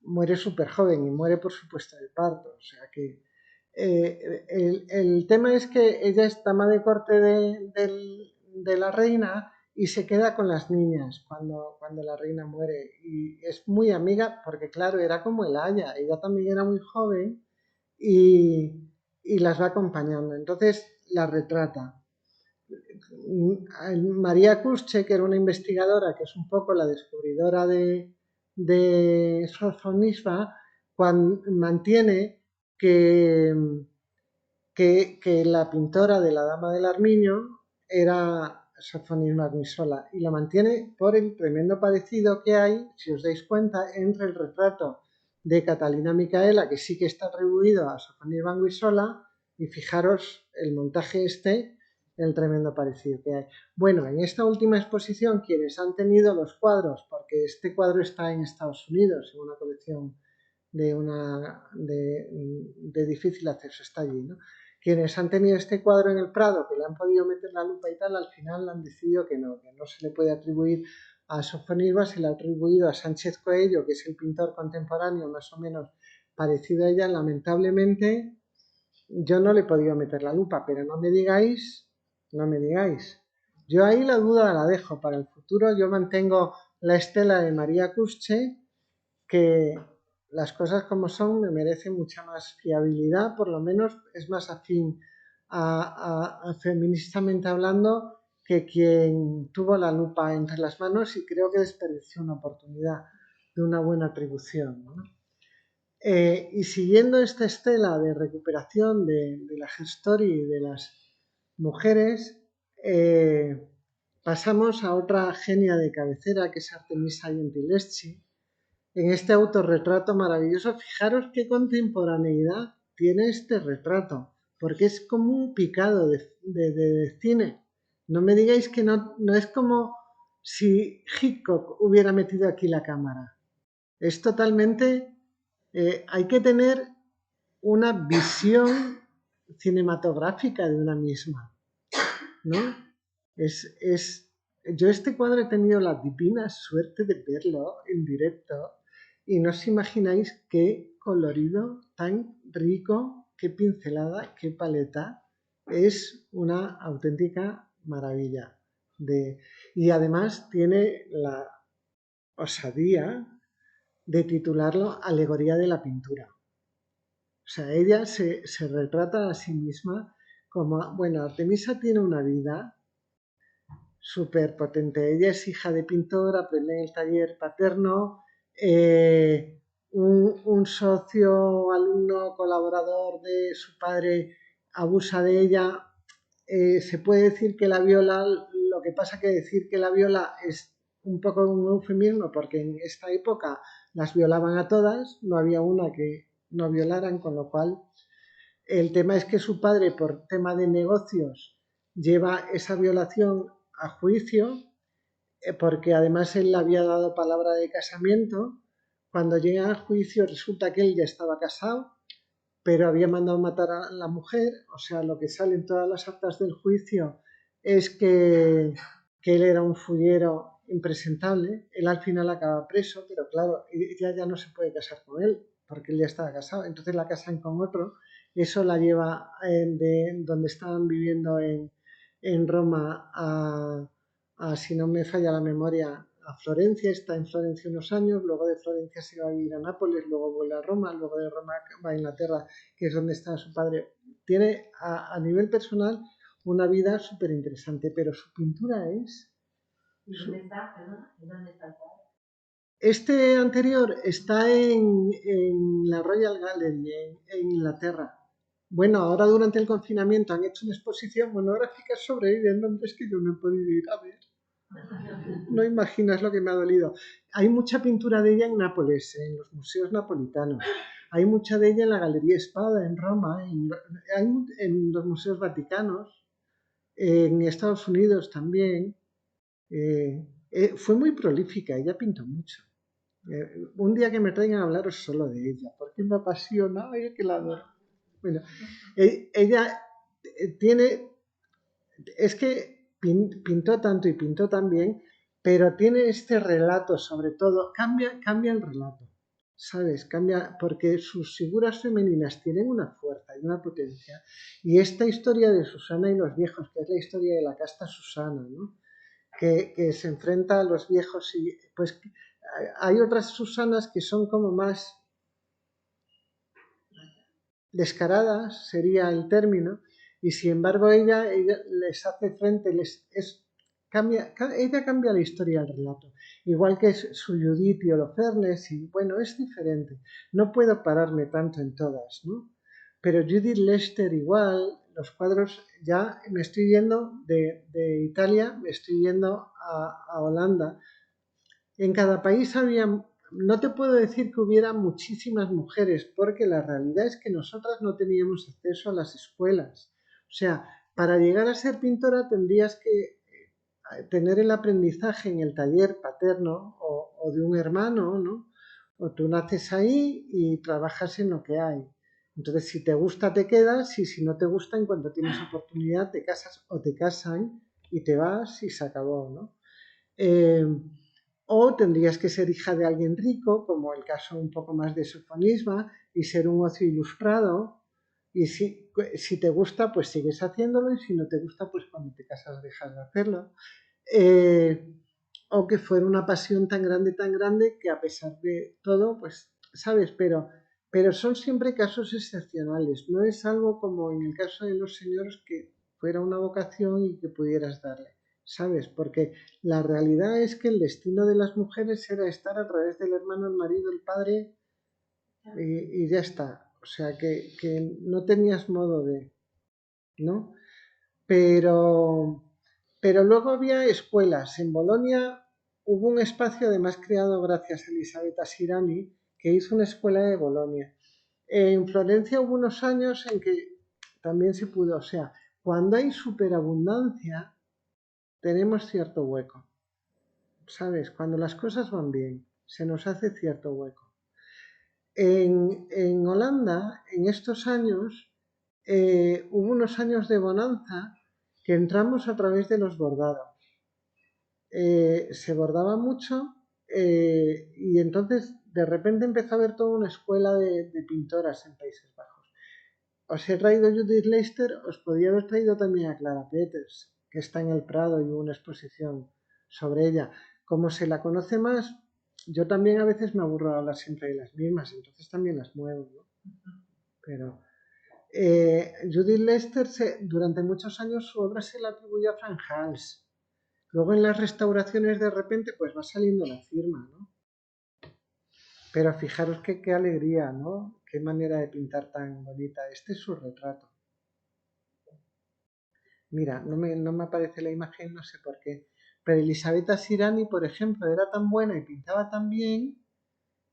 Muere súper joven y muere por supuesto de parto. O sea que el tema es que ella es dama de corte de la reina y se queda con las niñas cuando la reina muere. Y es muy amiga porque, claro, era como el Aya. Ella también era muy joven y las va acompañando. Entonces la retrata. María Kuschek, que era una investigadora, que es un poco la descubridora de Sofonisba, mantiene que la pintora de la Dama del Arminio era Sofonisba Anguissola y lo mantiene por el tremendo parecido que hay, si os dais cuenta, entre el retrato de Catalina Micaela, que sí que está atribuido a Sofonisba Anguissola, y fijaros el montaje el tremendo parecido que hay. Bueno, en esta última exposición, quienes han tenido los cuadros, porque este cuadro está en Estados Unidos, en una colección de difícil acceso, está allí, ¿no? Quienes han tenido este cuadro en el Prado, que le han podido meter la lupa y tal, al final han decidido que no se le puede atribuir a Sofonisba, se le ha atribuido a Sánchez Coello, que es el pintor contemporáneo más o menos parecido a ella. Lamentablemente yo no le he podido meter la lupa, pero no me digáis. Yo ahí la duda la dejo para el futuro. Yo mantengo la estela de María Kuschek, que las cosas como son me merecen mucha más fiabilidad, por lo menos es más afín a feministamente hablando que quien tuvo la lupa entre las manos y creo que desperdició una oportunidad de una buena atribución, ¿no? Y siguiendo esta estela de recuperación de la Gestory y de las mujeres, pasamos a otra genia de cabecera que es Artemisia Gentileschi. En este autorretrato maravilloso, fijaros qué contemporaneidad tiene este retrato, porque es como un picado de cine. No me digáis que no es como si Hitchcock hubiera metido aquí la cámara. Es totalmente... hay que tener una visión cinematográfica de una misma. ¿no? Yo este cuadro he tenido la divina suerte de verlo en directo y no os imagináis qué colorido tan rico, qué pincelada, qué paleta. Es una auténtica maravilla. Y además tiene la osadía de titularlo Alegoría de la pintura. O sea, ella se retrata a sí misma como, bueno, Artemisa tiene una vida súper potente. Ella es hija de pintor, aprende en el taller paterno, un socio, alumno, colaborador de su padre abusa de ella. Se puede decir que la viola, lo que pasa que decir que la viola es un poco un eufemismo porque en esta época las violaban a todas, no había una que no violaran, con lo cual el tema es que su padre, por tema de negocios, lleva esa violación a juicio, porque además él le había dado palabra de casamiento. Cuando llega al juicio resulta que él ya estaba casado, pero había mandado matar a la mujer. O sea, lo que sale en todas las actas del juicio es que él era un fullero impresentable. Él al final acaba preso, pero claro, ella ya no se puede casar con él, porque él ya estaba casado. Entonces la casan con otro. Eso la lleva de donde estaban viviendo en Roma si no me falla la memoria, a Florencia. Está en Florencia unos años, luego de Florencia se va a vivir a Nápoles, luego vuelve a Roma, luego de Roma va a Inglaterra, que es donde está su padre. Tiene a nivel personal una vida súper interesante, pero su pintura es... ¿Y dónde está? Perdona, ¿dónde está el cuadro? Este anterior está en la Royal Gallery, en Inglaterra. Bueno, ahora durante el confinamiento han hecho una exposición monográfica sobre ella en Londres que yo no he podido ir a ver. No imaginas lo que me ha dolido. Hay mucha pintura de ella en Nápoles, en los museos napolitanos. Hay mucha de ella en la Galería Espada, en Roma, en los museos vaticanos, en Estados Unidos también. Fue muy prolífica, ella pintó mucho. Un día que me traigan a hablaros solo de ella, porque me apasiona, ay, que la adoro. Bueno, ella tiene, es que pintó tanto y pintó tan bien, pero tiene este relato, sobre todo, cambia el relato, ¿sabes? Cambia, porque sus figuras femeninas tienen una fuerza y una potencia. Y esta historia de Susana y los viejos, que es la historia de la casta Susana, ¿no? Que se enfrenta a los viejos y pues hay otras Susanas que son como más descaradas, sería el término, y sin embargo ella les hace frente, ella cambia la historia del relato, igual que su Judith y Holofernes, y bueno, es diferente. No puedo pararme tanto en todas, ¿no? Pero Judith Lester igual, los cuadros, ya me estoy yendo de Italia, me estoy yendo a Holanda. En cada país había, no te puedo decir que hubiera muchísimas mujeres, porque la realidad es que nosotras no teníamos acceso a las escuelas. O sea, para llegar a ser pintora tendrías que tener el aprendizaje en el taller paterno o de un hermano, ¿no? O tú naces ahí y trabajas en lo que hay. Entonces, si te gusta, te quedas, y si no te gusta, en cuanto tienes oportunidad, te casas o te casan y te vas y se acabó, ¿no? O tendrías que ser hija de alguien rico, como el caso un poco más de Sofonisba, y ser un ocio ilustrado. Y si te gusta, pues sigues haciéndolo, y si no te gusta, pues cuando te casas dejas de hacerlo. O que fuera una pasión tan grande que a pesar de todo, pues, ¿sabes? Pero son siempre casos excepcionales. No es algo como en el caso de los señores que fuera una vocación y que pudieras darle, ¿sabes? Porque la realidad es que el destino de las mujeres era estar a través del hermano, el marido, el padre, y ya está. O sea, que no tenías modo de, ¿no? Pero, pero luego había escuelas. En Bolonia hubo un espacio, además creado gracias a Elisabetta Sirani, que hizo una escuela de Bolonia. En Florencia hubo unos años en que también se pudo, o sea, cuando hay superabundancia, tenemos cierto hueco, ¿sabes? Cuando las cosas van bien, se nos hace cierto hueco. En Holanda, en estos años, hubo unos años de bonanza que entramos a través de los bordados. Se bordaba mucho y entonces de repente empezó a haber toda una escuela de pintoras en Países Bajos. Os he traído a Judith Leister, os podría haber traído también a Clara Peters, que está en el Prado y hubo una exposición sobre ella. Como se la conoce más, yo también a veces me aburro de hablar siempre de las mismas, entonces también las muevo, ¿no? Pero Judith Leister, durante muchos años su obra se la atribuyó a Frank Hals. Luego en las restauraciones de repente pues va saliendo la firma, ¿no? Pero fijaros qué alegría, ¿no? Qué manera de pintar tan bonita. Este es su retrato. Mira, no me aparece la imagen, no sé por qué. Pero Elisabetta Sirani, por ejemplo, era tan buena y pintaba tan bien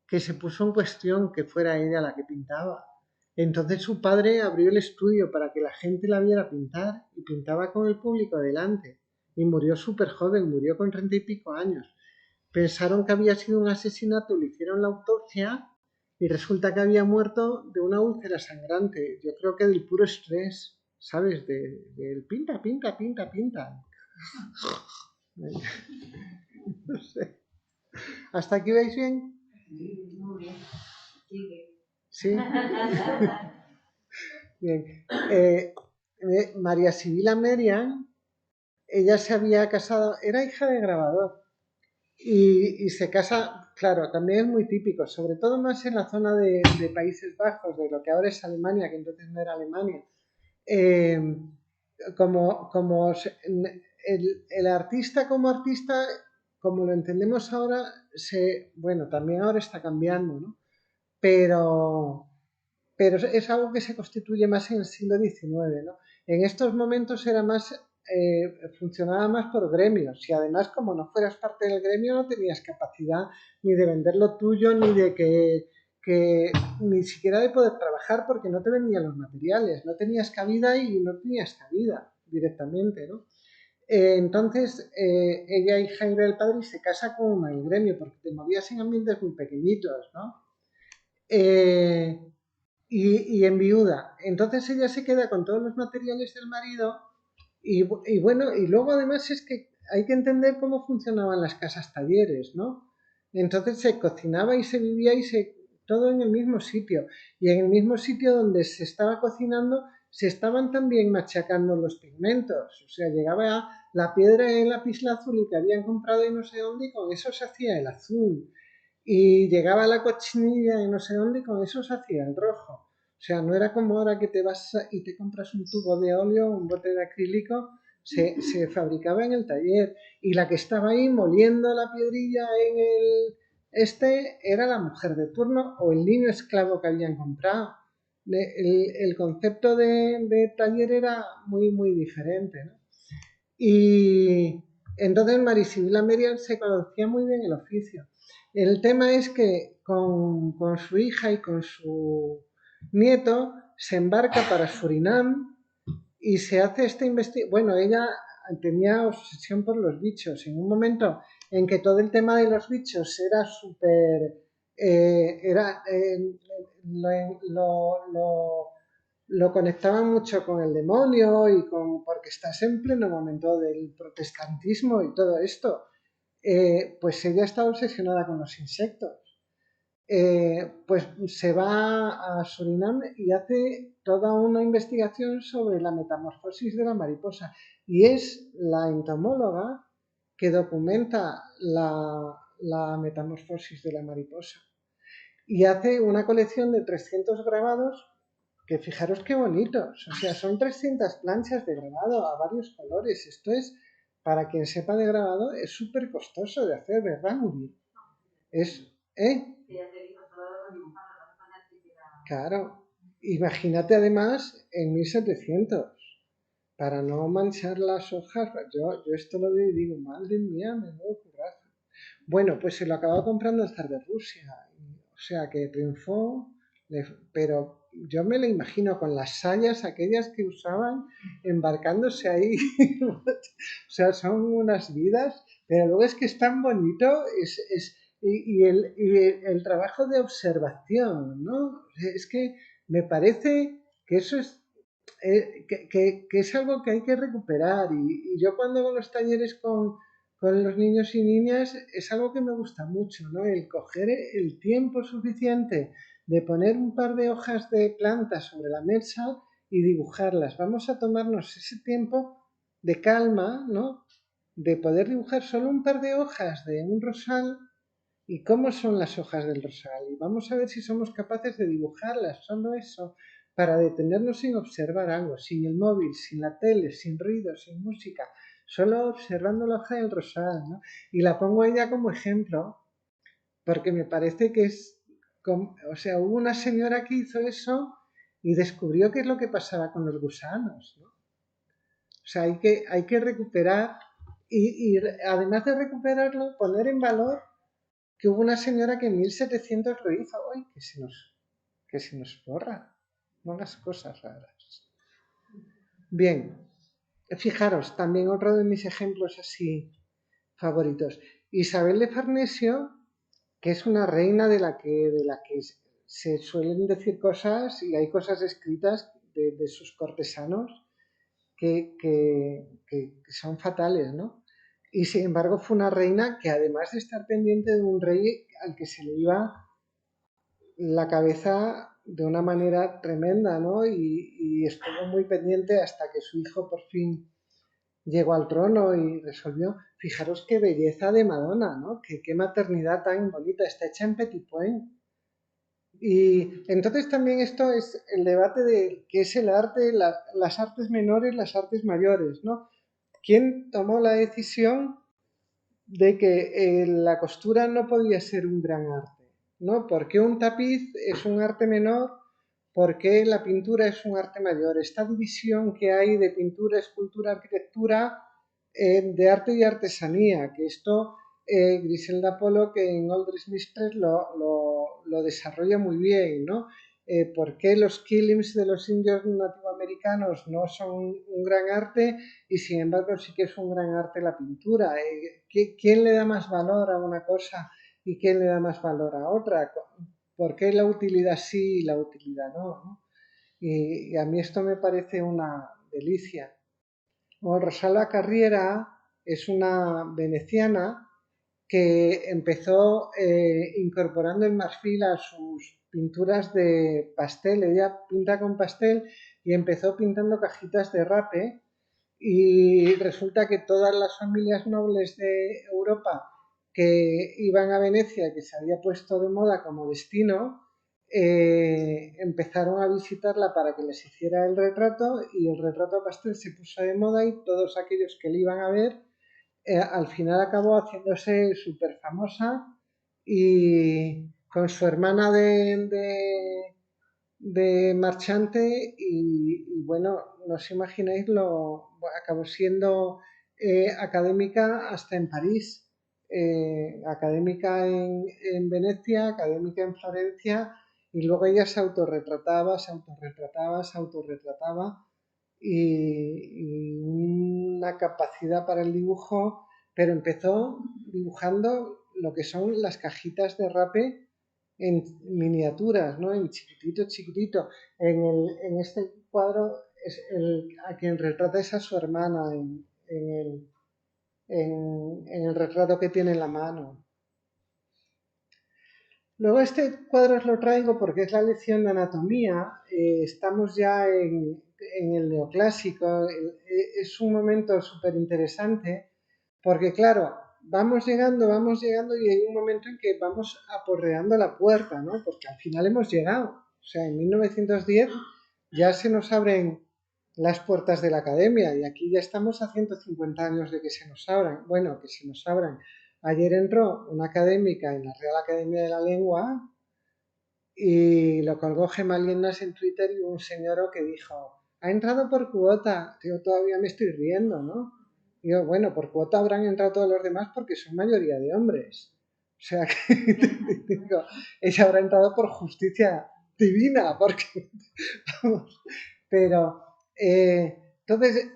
que se puso en cuestión que fuera ella la que pintaba. Entonces su padre abrió el estudio para que la gente la viera pintar y pintaba con el público delante. Y murió súper joven, murió con 30 y pico años. Pensaron que había sido un asesinato, le hicieron la autopsia y resulta que había muerto de una úlcera sangrante. Yo creo que del puro estrés, ¿sabes? Del pinta, pinta, pinta, pinta. No sé. ¿Hasta aquí veis bien? Sí, muy bien. Sigue. Sí. Bien. María Sibila Merian, ella se había casado, era hija de grabador y se casa, claro, también es muy típico, sobre todo más en la zona de Países Bajos, de lo que ahora es Alemania, que entonces no era Alemania. Como el artista como artista, como lo entendemos ahora, bueno, también ahora está cambiando, ¿no? Pero es algo que se constituye más en el siglo XIX, ¿no? En estos momentos era más, funcionaba más por gremios y además como no fueras parte del gremio no tenías capacidad ni de vender lo tuyo ni de que ni siquiera de poder trabajar porque no te vendían los materiales, no tenías cabida y no tenías cabida directamente, ¿no? Entonces ella hija del padre y se casa con el gremio porque te movías en ambientes muy pequeñitos, ¿no? Y enviuda. Entonces ella se queda con todos los materiales del marido y bueno, y luego además es que hay que entender cómo funcionaban las casas talleres, ¿no? Entonces se cocinaba y se vivía todo en el mismo sitio. Y en el mismo sitio donde se estaba cocinando se estaban también machacando los pigmentos. O sea, llegaba la piedra de lapislázuli que habían comprado y no sé dónde y con eso se hacía el azul. Y llegaba la cochinilla de no sé dónde y con eso se hacía el rojo. O sea, no era como ahora que te vas y te compras un tubo de óleo, un bote de acrílico, se fabricaba en el taller. Y la que estaba ahí moliendo la piedrilla en era la mujer de turno o el niño esclavo que habían comprado. El concepto de taller era muy, muy diferente, ¿no? Y entonces Marisibila Merian se conocía muy bien el oficio. El tema es que con su hija y con su nieto se embarca para Surinam y se hace esta investigación. Bueno, ella tenía obsesión por los bichos. En un momento en que todo el tema de los bichos era súper... lo conectaban mucho con el demonio y porque estás en pleno momento del protestantismo y todo esto. Pues ella está obsesionada con los insectos. Pues se va a Surinam y hace toda una investigación sobre la metamorfosis de la mariposa. Y es la entomóloga que documenta la metamorfosis de la mariposa. Y hace una colección de 300 grabados que fijaros qué bonitos. O sea, son 300 planchas de grabado a varios colores. Esto es, para quien sepa de grabado, es súper costoso de hacer, ¿verdad, Nuri? Es, Claro. Imagínate además en 1700, para no manchar las hojas. Yo esto lo veo y digo, madre mía, me nuevo currazo. Bueno, pues se lo acabó comprando el zar de Rusia. O sea, que triunfó, pero yo me lo imagino con las sayas aquellas que usaban embarcándose ahí. O sea, son unas vidas, pero luego es que es tan bonito y el trabajo de observación, ¿no? Es que me parece que eso es que es algo que hay que recuperar. Y yo cuando hago los talleres con los niños y niñas es algo que me gusta mucho, ¿no? El coger el tiempo suficiente de poner un par de hojas de plantas sobre la mesa y dibujarlas. Vamos a tomarnos ese tiempo de calma, ¿no? De poder dibujar solo un par de hojas de un rosal y cómo son las hojas del rosal. Y vamos a ver si somos capaces de dibujarlas, solo eso, para detenernos sin observar algo, sin el móvil, sin la tele, sin ruido, sin música, solo observando la hoja del rosal, ¿no? Y la pongo a ella como ejemplo, porque me parece que es, o sea, hubo una señora que hizo eso y descubrió qué es lo que pasaba con los gusanos, ¿no? O sea, hay que recuperar y además de recuperarlo, poner en valor que hubo una señora que en 1700 lo hizo. ¡Ay, que se nos borra! No las cosas raras. Bien, fijaros, también otro de mis ejemplos así favoritos. Isabel de Farnesio, que es una reina de la que se suelen decir cosas y hay cosas escritas de sus cortesanos que son fatales, ¿no? Y sin embargo fue una reina que además de estar pendiente de un rey al que se le iba la cabeza de una manera tremenda, ¿no? Y estuvo muy pendiente hasta que su hijo por fin llegó al trono y resolvió. Fijaros qué belleza de Madonna, ¿no? Qué maternidad tan bonita, está hecha en Petit Point. Y entonces también esto es el debate de qué es el arte, las artes menores, las artes mayores, ¿no? ¿Quién tomó la decisión de que la costura no podía ser un gran arte? ¿No? ¿Por qué un tapiz es un arte menor? ¿Por qué la pintura es un arte mayor? Esta división que hay de pintura, escultura, arquitectura, de arte y artesanía, que esto Griselda Pollock en Aldrich Mistress lo desarrolla muy bien, ¿no? ¿Por qué los kilims de los indios nativoamericanos no son un gran arte y sin embargo sí que es un gran arte la pintura? ¿Quién le da más valor a una cosa y quién le da más valor a otra? ¿Por qué la utilidad sí y la utilidad no? ¿No? Y a mí esto me parece una delicia. Bueno, Rosalba Carriera es una veneciana que empezó incorporando el marfil a sus pinturas de pastel. Ella pinta con pastel y empezó pintando cajitas de rape y resulta que todas las familias nobles de Europa que iban a Venecia, que se había puesto de moda como destino, empezaron a visitarla para que les hiciera el retrato y el retrato a pastel se puso de moda y todos aquellos que le iban a ver al final acabó haciéndose súper famosa y con su hermana de marchante y bueno, no os imagináis acabó siendo académica hasta en París, académica en Venecia, académica en Florencia y luego ella se autorretrataba, se autorretrataba y una capacidad para el dibujo, pero empezó dibujando lo que son las cajitas de rape en miniaturas, ¿no? En chiquitito, chiquitito. En este cuadro es a quien retrata es a su hermana en el retrato que tiene en la mano. Luego este cuadro os lo traigo porque es la lección de anatomía. Estamos ya en el neoclásico. Es un momento súper interesante porque, claro, vamos llegando y hay un momento en que vamos aporreando la puerta, ¿no? Porque al final hemos llegado. O sea, en 1910 ya se nos abren las puertas de la academia y aquí ya estamos a 150 años de que se nos abran. Bueno, que se nos abran. Ayer entró una académica en la Real Academia de la Lengua y lo colgó Gemma Lienas en Twitter y un señor que dijo, ha entrado por cuota. Yo todavía me estoy riendo, ¿no? Digo, bueno, por cuota habrán entrado todos los demás porque son mayoría de hombres. O sea que digo, ella habrá entrado por justicia divina, porque vamos, pero entonces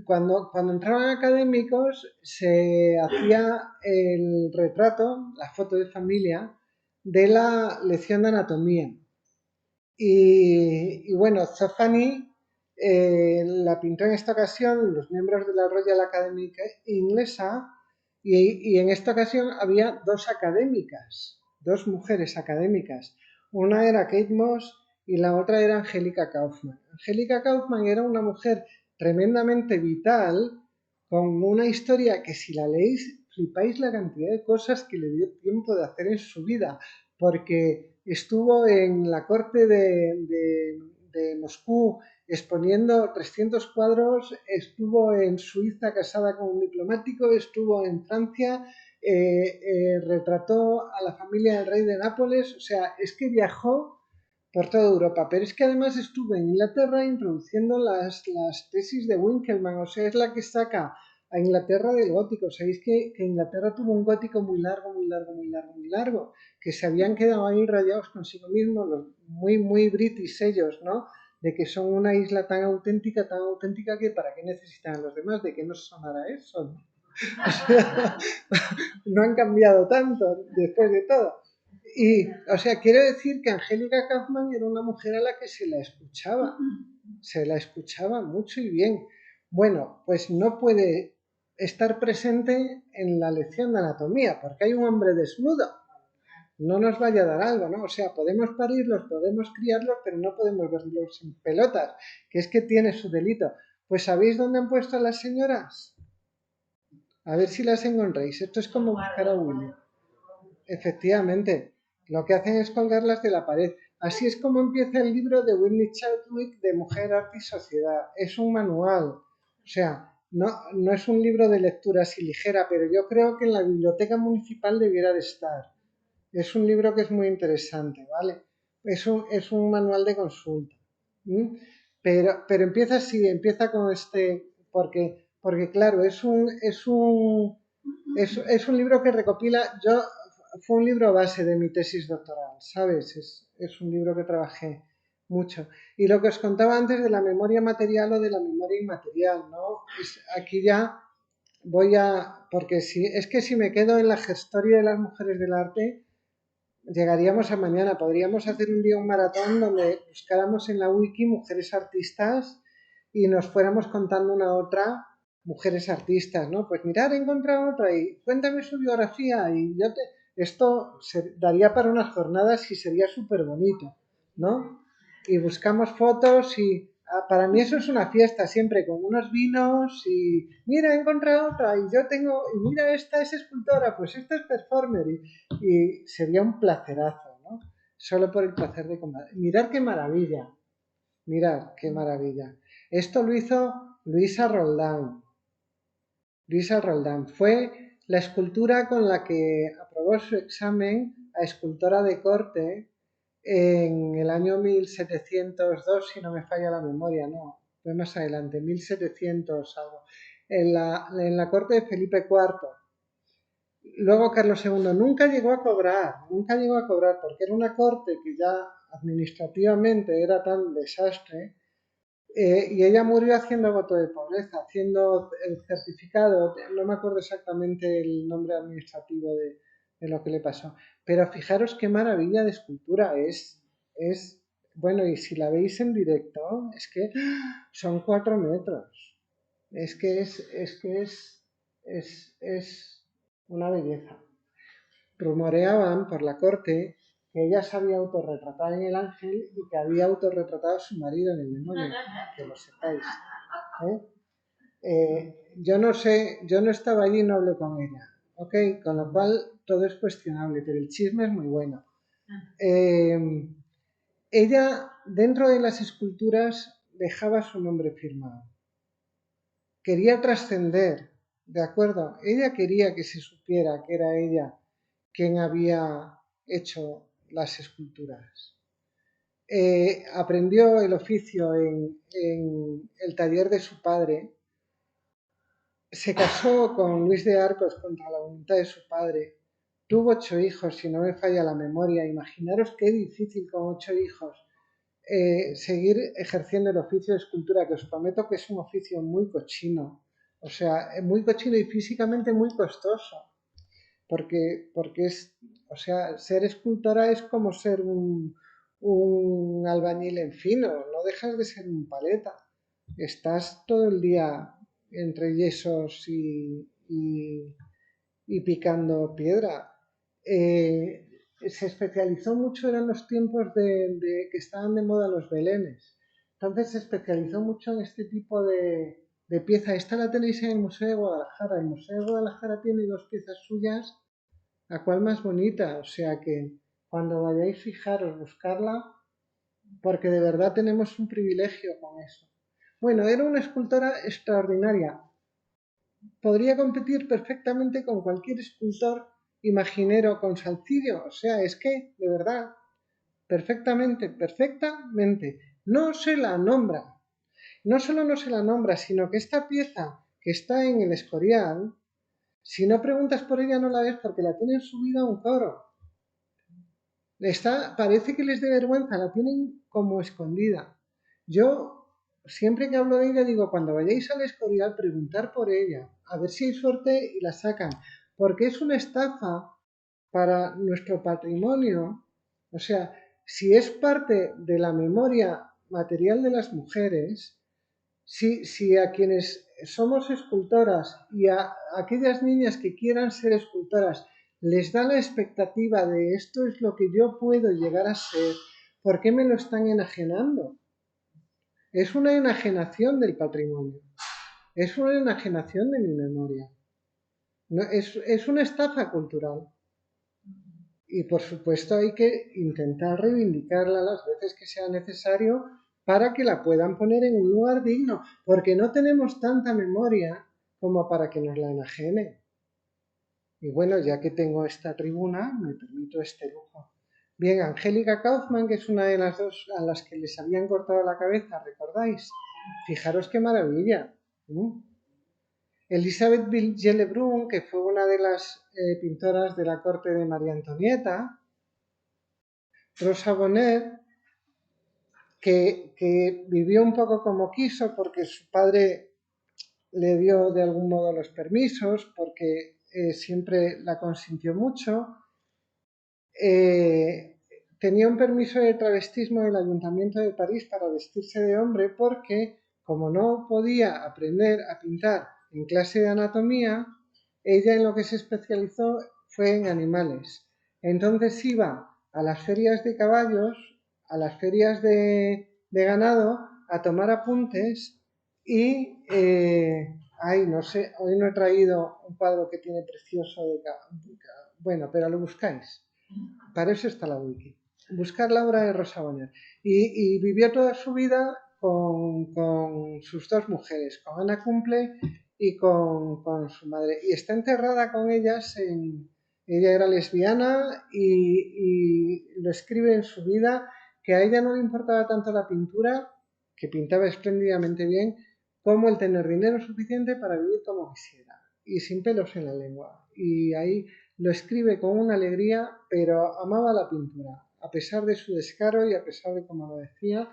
cuando entraban académicos se hacía el retrato, la foto de familia de la lección de anatomía y bueno, Zofani La pintó en esta ocasión los miembros de la Royal Academy inglesa y en esta ocasión había dos académicas, dos mujeres académicas. Una era Kate Moss y la otra era Angelica Kauffman. Angelica Kauffman era una mujer tremendamente vital, con una historia que si la leéis flipáis la cantidad de cosas que le dio tiempo de hacer en su vida, porque estuvo en la corte de Moscú exponiendo 300 cuadros, estuvo en Suiza casada con un diplomático, estuvo en Francia, retrató a la familia del rey de Nápoles, o sea, es que viajó por toda Europa, pero es que además estuvo en Inglaterra introduciendo las tesis de Winkelmann, o sea, es la que saca a Inglaterra del gótico. Sabéis que Inglaterra tuvo un gótico muy largo, muy largo, muy largo, muy largo, que se habían quedado ahí rayados consigo mismos, los muy, muy british ellos, ¿no? De que son una isla tan auténtica que para qué necesitan a los demás, de que no sonará eso, ¿no? O sea, no han cambiado tanto después de todo. Y, o sea, quiero decir que Angélica Kauffman era una mujer a la que se la escuchaba mucho y bien. Bueno, pues no puede estar presente en la lección de anatomía, porque hay un hombre desnudo. No nos vaya a dar algo, ¿no? O sea, podemos parirlos, podemos criarlos, pero no podemos verlos en pelotas, que es que tiene su delito. Pues ¿sabéis dónde han puesto a las señoras? A ver si las encontráis. Esto es como buscar a Willy. Efectivamente, lo que hacen es colgarlas de la pared. Así es como empieza el libro de Whitney Chadwick de Mujer, Arte y Sociedad. Es un manual. O sea, no es un libro de lectura así ligera, pero yo creo que en la biblioteca municipal debiera de estar. Es un libro que es muy interesante, ¿vale? Es un manual de consulta. ¿Mm? Pero empieza así, empieza con porque claro, es un libro que recopila, fue un libro base de mi tesis doctoral, ¿sabes? Es un libro que trabajé mucho. Y lo que os contaba antes de la memoria material o de la memoria inmaterial, ¿no? Aquí ya porque es que si me quedo en la gestoria de las mujeres del arte, llegaríamos a mañana. Podríamos hacer un día un maratón donde buscáramos en la wiki mujeres artistas y nos fuéramos contando una a otra mujeres artistas, ¿no? Pues mirar, he encontrado otra y cuéntame su biografía y esto daría para unas jornadas y sería súper bonito, ¿no? Y buscamos fotos y para mí eso es una fiesta siempre con unos vinos y mira, he encontrado otra y y mira, esta es escultora, pues esta es performer y sería un placerazo, ¿no? Solo por el placer de comer. Mirad qué maravilla. Esto lo hizo Luisa Roldán. Luisa Roldán fue la escultura con la que aprobó su examen a escultora de corte en el año 1702, si no me falla la memoria, no, fue más adelante, 1700 algo, en la corte de Felipe IV. Luego Carlos II nunca llegó a cobrar, porque era una corte que ya administrativamente era tan desastre, y ella murió haciendo voto de pobreza, haciendo el certificado, no me acuerdo exactamente el nombre administrativo de lo que le pasó, pero fijaros qué maravilla de escultura bueno, y si la veis en directo, es que son 4 metros, es una belleza. Rumoreaban por la corte que ella se había autorretratado en el ángel y que había autorretratado a su marido en el demonio, que lo sepáis. Yo no sé, yo no estaba allí y no hablé con ella, ¿ok? Con lo cual todo es cuestionable, pero el chisme es muy bueno. Ella, dentro de las esculturas, dejaba su nombre firmado. Quería trascender, ¿de acuerdo? Ella quería que se supiera que era ella quien había hecho las esculturas. Aprendió el oficio en el taller de su padre, se casó con Luis de Arcos contra la voluntad de su padre, tuvo 8 hijos, si no me falla la memoria. Imaginaros qué difícil con 8 hijos seguir ejerciendo el oficio de escultura, que os prometo que es un oficio muy cochino, o sea, muy cochino y físicamente muy costoso. Porque o sea, ser escultora es como ser un albañil en fino, no dejas de ser un paleta. estás todo el día entre yesos y picando piedra. Se especializó mucho, eran los tiempos que estaban de moda los belenes. Entonces se especializó mucho en este tipo de pieza. Esta la tenéis en el Museo de Guadalajara. El Museo de Guadalajara tiene dos piezas suyas, la cual más bonita. O sea que cuando vayáis, fijaros, buscarla, porque de verdad tenemos un privilegio con eso. Bueno, era una escultora extraordinaria. Podría competir perfectamente con cualquier escultor imaginero con Salcidio. O sea, es que, de verdad, perfectamente. No se la nombra. No solo no se la nombra, sino que esta pieza que está en el Escorial, si no preguntas por ella no la ves porque la tienen subida a un coro. Parece que les dé vergüenza, la tienen como escondida. Yo, siempre que hablo de ella, digo, cuando vayáis al Escorial, preguntar por ella, a ver si hay suerte y la sacan, porque es una estafa para nuestro patrimonio. O sea, si es parte de la memoria material de las mujeres, si a quienes somos escultoras y a aquellas niñas que quieran ser escultoras les da la expectativa de esto es lo que yo puedo llegar a ser, ¿por qué me lo están enajenando? Es una enajenación del patrimonio, es una enajenación de mi memoria, no, es una estafa cultural. Y por supuesto hay que intentar reivindicarla las veces que sea necesario para que la puedan poner en un lugar digno, porque no tenemos tanta memoria como para que nos la enajenen. Y bueno, ya que tengo esta tribuna, me permito este lujo. Bien, Angélica Kaufmann, que es una de las dos a las que les habían cortado la cabeza, ¿recordáis? Fijaros qué maravilla. Elisabeth Gillebrun, que fue una de las pintoras de la corte de María Antonieta. Rosa Bonheur, que vivió un poco como quiso porque su padre le dio de algún modo los permisos, porque siempre la consintió mucho. Tenía un permiso de travestismo del Ayuntamiento de París para vestirse de hombre porque, como no podía aprender a pintar en clase de anatomía, ella en lo que se especializó fue en animales. Entonces iba a las ferias de caballos, a las ferias de ganado, a tomar apuntes y, no sé, hoy no he traído un cuadro que tiene precioso bueno, pero lo buscáis. Para eso está la wiki. Buscar la obra de Rosa Bonheur. Y vivió toda su vida con sus dos mujeres, con Ana Cumple y con su madre. Y está enterrada con ellas. Ella era lesbiana y lo escribe en su vida, que a ella no le importaba tanto la pintura, que pintaba espléndidamente bien, como el tener dinero suficiente para vivir como quisiera y sin pelos en la lengua. Y ahí lo escribe con una alegría, pero amaba la pintura, a pesar de su descaro y a pesar de cómo lo decía.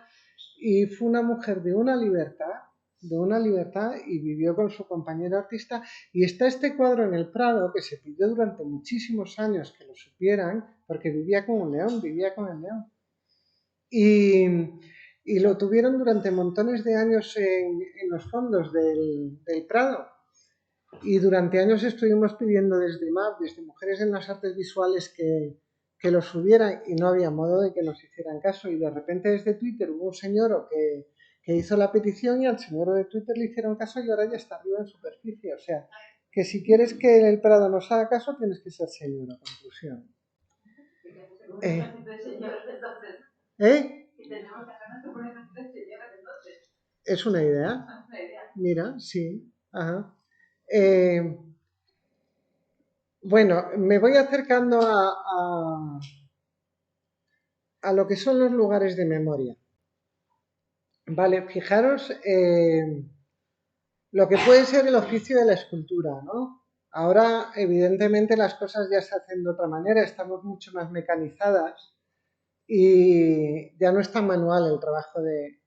Y fue una mujer de una libertad y vivió con su compañero artista. Y está este cuadro en el Prado que se pidió durante muchísimos años que lo supieran, porque vivía con un león, vivía con el león. Y lo tuvieron durante montones de años en los fondos del Prado. Y durante años estuvimos pidiendo desde MAP, desde Mujeres en las Artes Visuales, que lo subieran y no había modo de que nos hicieran caso. Y de repente desde Twitter hubo un señor que hizo la petición y al señor de Twitter le hicieron caso y ahora ya está arriba en superficie. O sea, que si quieres que el Prado nos haga caso, tienes que ser señora. Conclusión. Es una idea. Mira, sí. Ajá. Bueno, me voy acercando a lo que son los lugares de memoria. Vale, fijaros lo que puede ser el oficio de la escultura, ¿no? Ahora, evidentemente, las cosas ya se hacen de otra manera, estamos mucho más mecanizadas y ya no es tan manual el trabajo de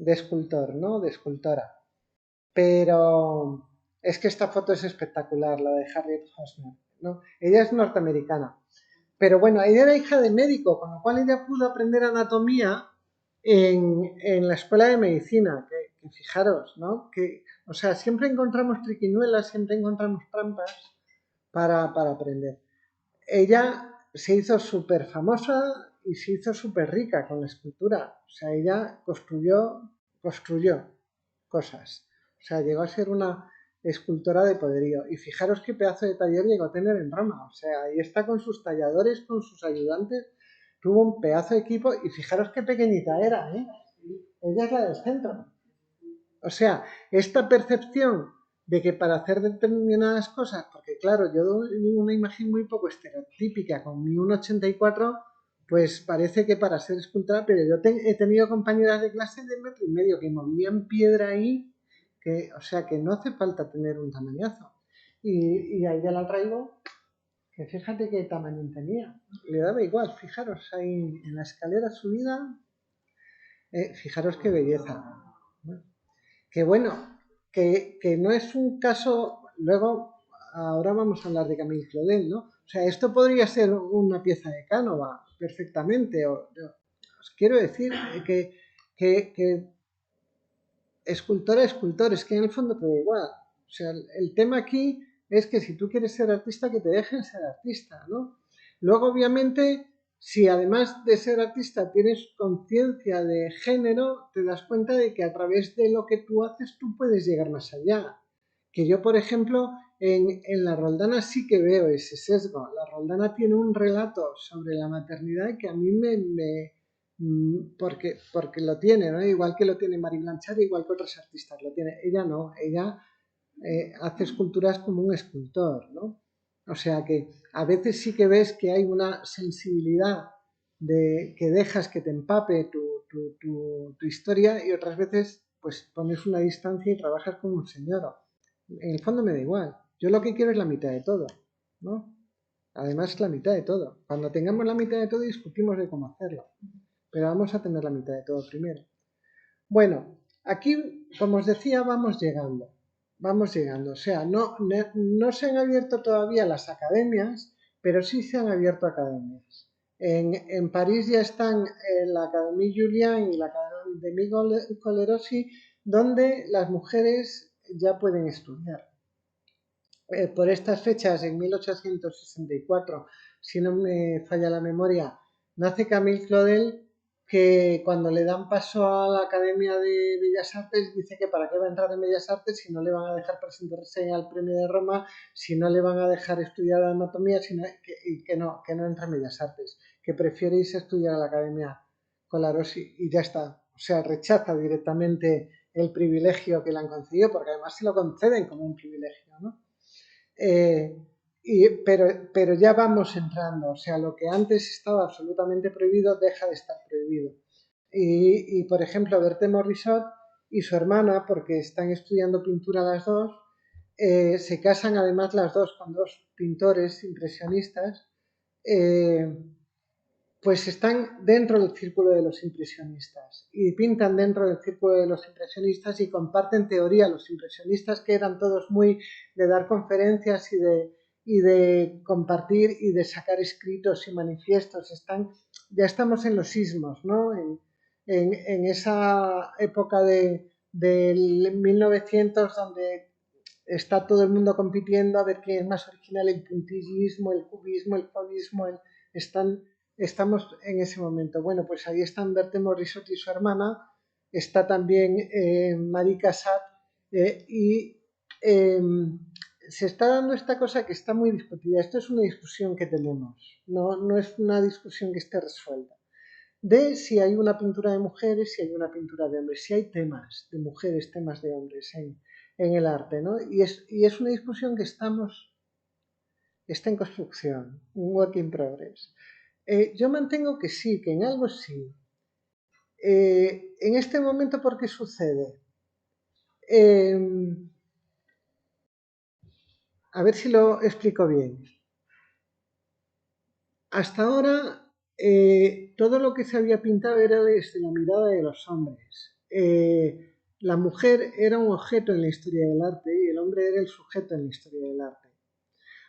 escultor, ¿no? De escultora. Pero es que esta foto es espectacular, la de Harriet Hosmer, ¿no? Ella es norteamericana. Pero bueno, ella era hija de médico, con lo cual ella pudo aprender anatomía en la escuela de medicina, que fijaros, ¿no? Que, o sea, siempre encontramos triquiñuelas, siempre encontramos trampas para aprender. Ella se hizo súper famosa y se hizo súper rica con la escultura. O sea, ella construyó cosas. O sea, llegó a ser una escultora de poderío. Y fijaros qué pedazo de taller llegó a tener en Roma. O sea, ahí está con sus talladores, con sus ayudantes. Tuvo un pedazo de equipo y fijaros qué pequeñita era, ¿eh? Ella es la del centro. O sea, esta percepción de que para hacer determinadas cosas, porque claro, yo doy una imagen muy poco estereotípica, con mi 1,84, pues parece que para ser escultora, pero yo he tenido compañeras de clase de 1,5 m que movían piedra ahí, que, o sea, que no hace falta tener un tamañazo. Y ahí ya la traigo, que fíjate qué tamaño tenía. Le daba igual, fijaros, ahí en la escalera subida, fijaros qué belleza. Que bueno, que no es un caso, luego, ahora vamos a hablar de Camille Claudel, ¿no? O sea, esto podría ser una pieza de Canova perfectamente, os quiero decir que escultor, es que en el fondo te da igual. O sea, el tema aquí es que si tú quieres ser artista, que te dejen ser artista, ¿no? Luego, obviamente, si además de ser artista tienes conciencia de género, te das cuenta de que a través de lo que tú haces tú puedes llegar más allá. Que yo, por ejemplo, en La Roldana sí que veo ese sesgo. La Roldana tiene un relato sobre la maternidad que a mí porque lo tiene, ¿no? Igual que lo tiene Marie Blanchard, igual que otros artistas lo tiene. Ella no, ella hace esculturas como un escultor, ¿no? O sea que a veces sí que ves que hay una sensibilidad que dejas que te empape tu historia y otras veces pues pones una distancia y trabajas como un señor. En el fondo me da igual. Yo lo que quiero es la mitad de todo, ¿no? Además, la mitad de todo. Cuando tengamos la mitad de todo discutimos de cómo hacerlo. Pero vamos a tener la mitad de todo primero. Bueno, aquí, como os decía, vamos llegando. Vamos llegando. O sea, no se han abierto todavía las academias, pero sí se han abierto academias. En París ya están la Académie Julian y la Académie Colerossi, donde las mujeres ya pueden estudiar. Por estas fechas, en 1864, si no me falla la memoria, nace Camille Claudel, que cuando le dan paso a la Academia de Bellas Artes dice que para qué va a entrar en Bellas Artes si no le van a dejar presentarse al Premio de Roma, si no le van a dejar estudiar anatomía, que no entra en Bellas Artes, que prefiere irse a estudiar a la Academia Colarossi y ya está. O sea, rechaza directamente el privilegio que le han concedido, porque además se lo conceden como un privilegio, ¿no? Pero ya vamos entrando, o sea, lo que antes estaba absolutamente prohibido deja de estar prohibido. Y por ejemplo, Berthe Morisot y su hermana, porque están estudiando pintura las dos, se casan además las dos con dos pintores impresionistas, pues están dentro del círculo de los impresionistas y pintan dentro del círculo de los impresionistas y comparten teoría. Los impresionistas, que eran todos muy de dar conferencias y de compartir y de sacar escritos y manifiestos, ya estamos en los sismos, ¿no? En esa época del 1900 donde está todo el mundo compitiendo a ver quién es más original, el puntillismo, el cubismo, el fauvismo, estamos en ese momento. Bueno, pues ahí están Berthe Morisot y su hermana, está también Marie Cassatt y se está dando esta cosa que está muy discutida. Esto es una discusión que tenemos, no es una discusión que esté resuelta. De si hay una pintura de mujeres, si hay una pintura de hombres, si hay temas de mujeres, temas de hombres en el arte, ¿no? Y es una discusión que está en construcción, un work in progress. Yo mantengo que sí, que en algo sí. En este momento, ¿por qué sucede? A ver si lo explico bien. Hasta ahora, todo lo que se había pintado era desde la mirada de los hombres. La mujer era un objeto en la historia del arte y el hombre era el sujeto en la historia del arte.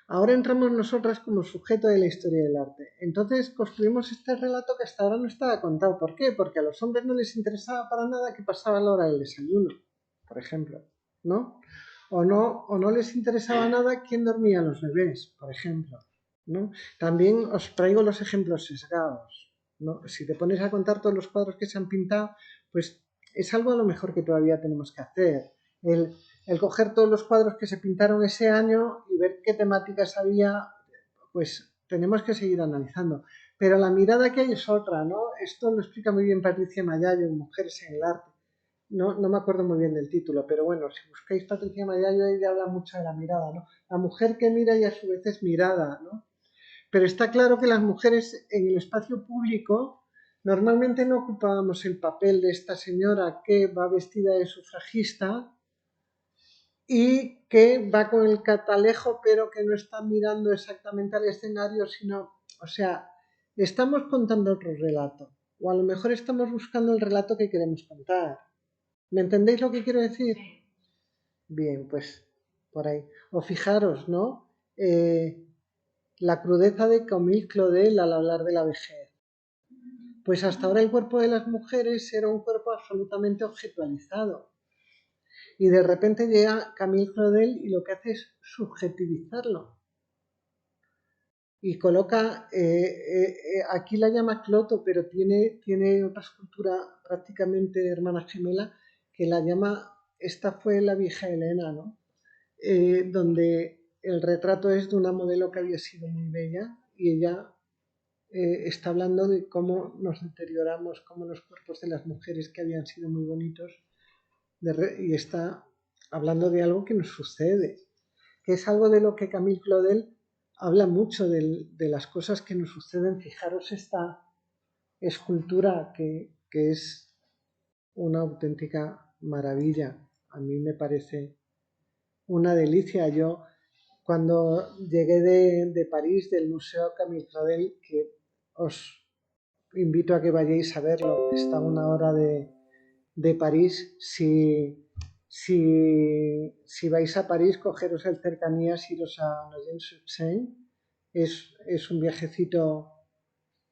Ahora entramos nosotras como sujeto de la historia del arte. Entonces construimos este relato que hasta ahora no estaba contado. ¿Por qué? Porque a los hombres no les interesaba para nada qué pasaba a la hora del desayuno. por ejemplo, ¿no? O no les interesaba nada quién dormía los bebés, por ejemplo, ¿no? También os traigo los ejemplos sesgados, ¿no? Si te pones a contar todos los cuadros que se han pintado, pues es algo a lo mejor que todavía tenemos que hacer. El coger todos los cuadros que se pintaron ese año y ver qué temáticas había, pues tenemos que seguir analizando. Pero la mirada que hay es otra, ¿no? Esto lo explica muy bien Patricia Mayallo en Mujeres en el Arte. No me acuerdo muy bien del título, pero bueno, si buscáis Patricia Mayallo, ella habla mucho de la mirada, ¿no? La mujer que mira y a su vez es mirada, ¿no? Pero está claro que las mujeres en el espacio público normalmente no ocupábamos el papel de esta señora que va vestida de sufragista y que va con el catalejo pero que no está mirando exactamente al escenario, sino, o sea, estamos contando otro relato o a lo mejor estamos buscando el relato que queremos contar. ¿Me entendéis lo que quiero decir? Bien, pues por ahí. O fijaros, ¿no? La crudeza de Camille Claudel al hablar de la vejez. Pues hasta ahora el cuerpo de las mujeres era un cuerpo absolutamente objetualizado. Y de repente llega Camille Claudel y lo que hace es subjetivizarlo. Y coloca, aquí la llama Cloto, pero tiene otra escultura prácticamente hermana gemela que la llama, esta fue la vieja Helena, ¿no? Donde el retrato es de una modelo que había sido muy bella y ella está hablando de cómo nos deterioramos, cómo los cuerpos de las mujeres que habían sido muy bonitos, y está hablando de algo que nos sucede, que es algo de lo que Camille Claudel habla mucho, de las cosas que nos suceden. Fijaros esta escultura que es una auténtica maravilla, a mí me parece una delicia. Yo cuando llegué de París, del Museo Camille Claudel, que os invito a que vayáis a verlo, está a una hora de París. Si vais a París, cogeros el cercanías, iros a Nogent-sur-Seine. Es un viajecito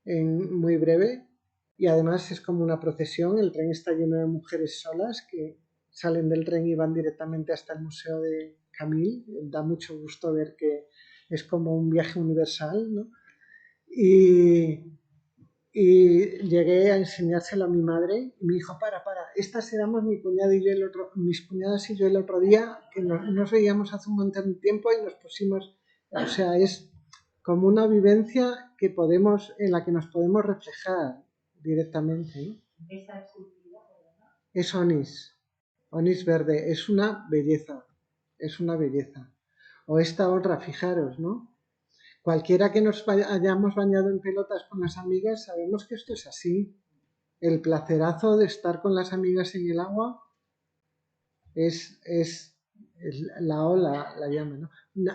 muy breve y además es como una procesión. El tren está lleno de mujeres solas que salen del tren y van directamente hasta el Museo de Camille. Da mucho gusto ver que es como un viaje universal, ¿no? Y llegué a enseñárselo a mi madre y me dijo, para, estas éramos mi cuñada y yo mis cuñadas y yo el otro día, que nos veíamos hace un montón de tiempo y nos pusimos, o sea, es como una vivencia en la que nos podemos reflejar directamente, ¿no? Es onís verde, es una belleza, O esta otra, fijaros, ¿no? Cualquiera que nos hayamos bañado en pelotas con las amigas, sabemos que esto es así. El placerazo de estar con las amigas en el agua es la ola, la llama, ¿no?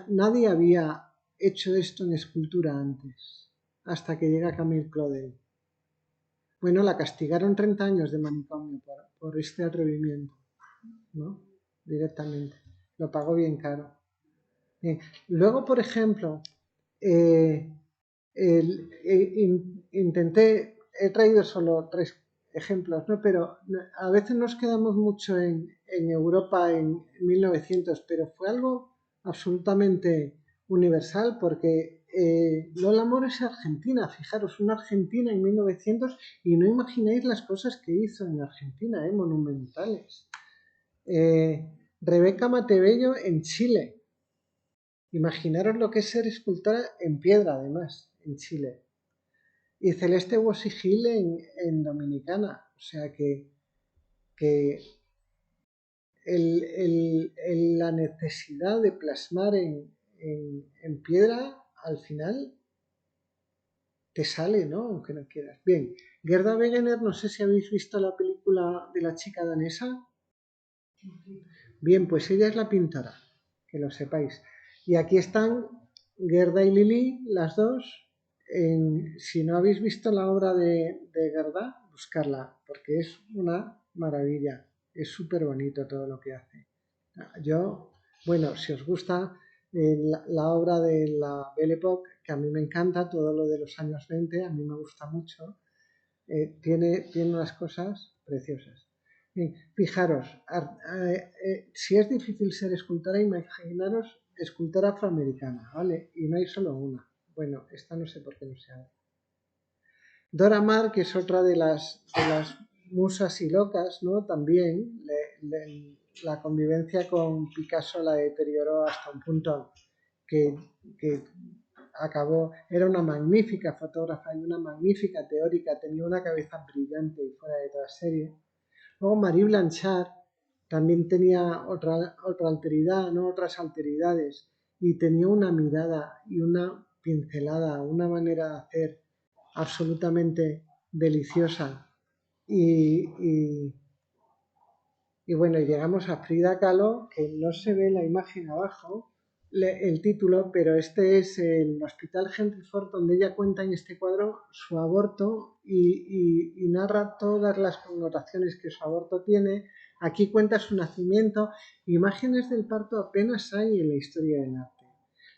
Nadie había hecho esto en escultura antes, hasta que llega Camille Claudel. Bueno, la castigaron 30 años de manicomio por este atrevimiento, ¿no? Directamente. Lo pagó bien caro. Bien. Luego, por ejemplo, he traído solo 3 ejemplos, ¿no? Pero a veces nos quedamos mucho en Europa en 1900, pero fue algo absolutamente universal porque Lola Mora es argentina. Fijaros, una argentina en 1900 y no imagináis las cosas que hizo en Argentina, monumentales. Rebeca Matebello en Chile. Imaginaros lo que es ser escultora en piedra, además, en Chile. Y Celeste Wosigil en Dominicana. O sea que la necesidad de plasmar en piedra, al final, te sale, ¿no? Aunque no quieras. Bien, Gerda Wegener, no sé si habéis visto la película de la chica danesa. Bien, pues ella es la pintora, que lo sepáis. Y aquí están Gerda y Lili, las dos. Si no habéis visto la obra de Gerda, buscarla, porque es una maravilla. Es súper bonito todo lo que hace. Bueno, si os gusta la obra de la Belle Époque, que a mí me encanta, todo lo de los años 20, a mí me gusta mucho, tiene unas cosas preciosas. Fijaros, si es difícil ser escultora, imaginaros escultora afroamericana, ¿vale? Y no hay solo una. Bueno, esta no sé por qué no se hace. Dora Maar, que es otra de las musas y locas, ¿no? También la convivencia con Picasso la deterioró hasta un punto que acabó, era una magnífica fotógrafa y una magnífica teórica, tenía una cabeza brillante y fuera de toda serie. Luego Marie Blanchard también tenía otra alteridad, ¿no? Otras alteridades, y tenía una mirada y una pincelada, una manera de hacer absolutamente deliciosa. Y bueno, llegamos a Frida Kahlo, que no se ve la imagen abajo, el título, pero este es el Hospital Henry Ford, donde ella cuenta en este cuadro su aborto y narra todas las connotaciones que su aborto tiene. Aquí cuenta su nacimiento. Imágenes del parto apenas hay en la historia del arte.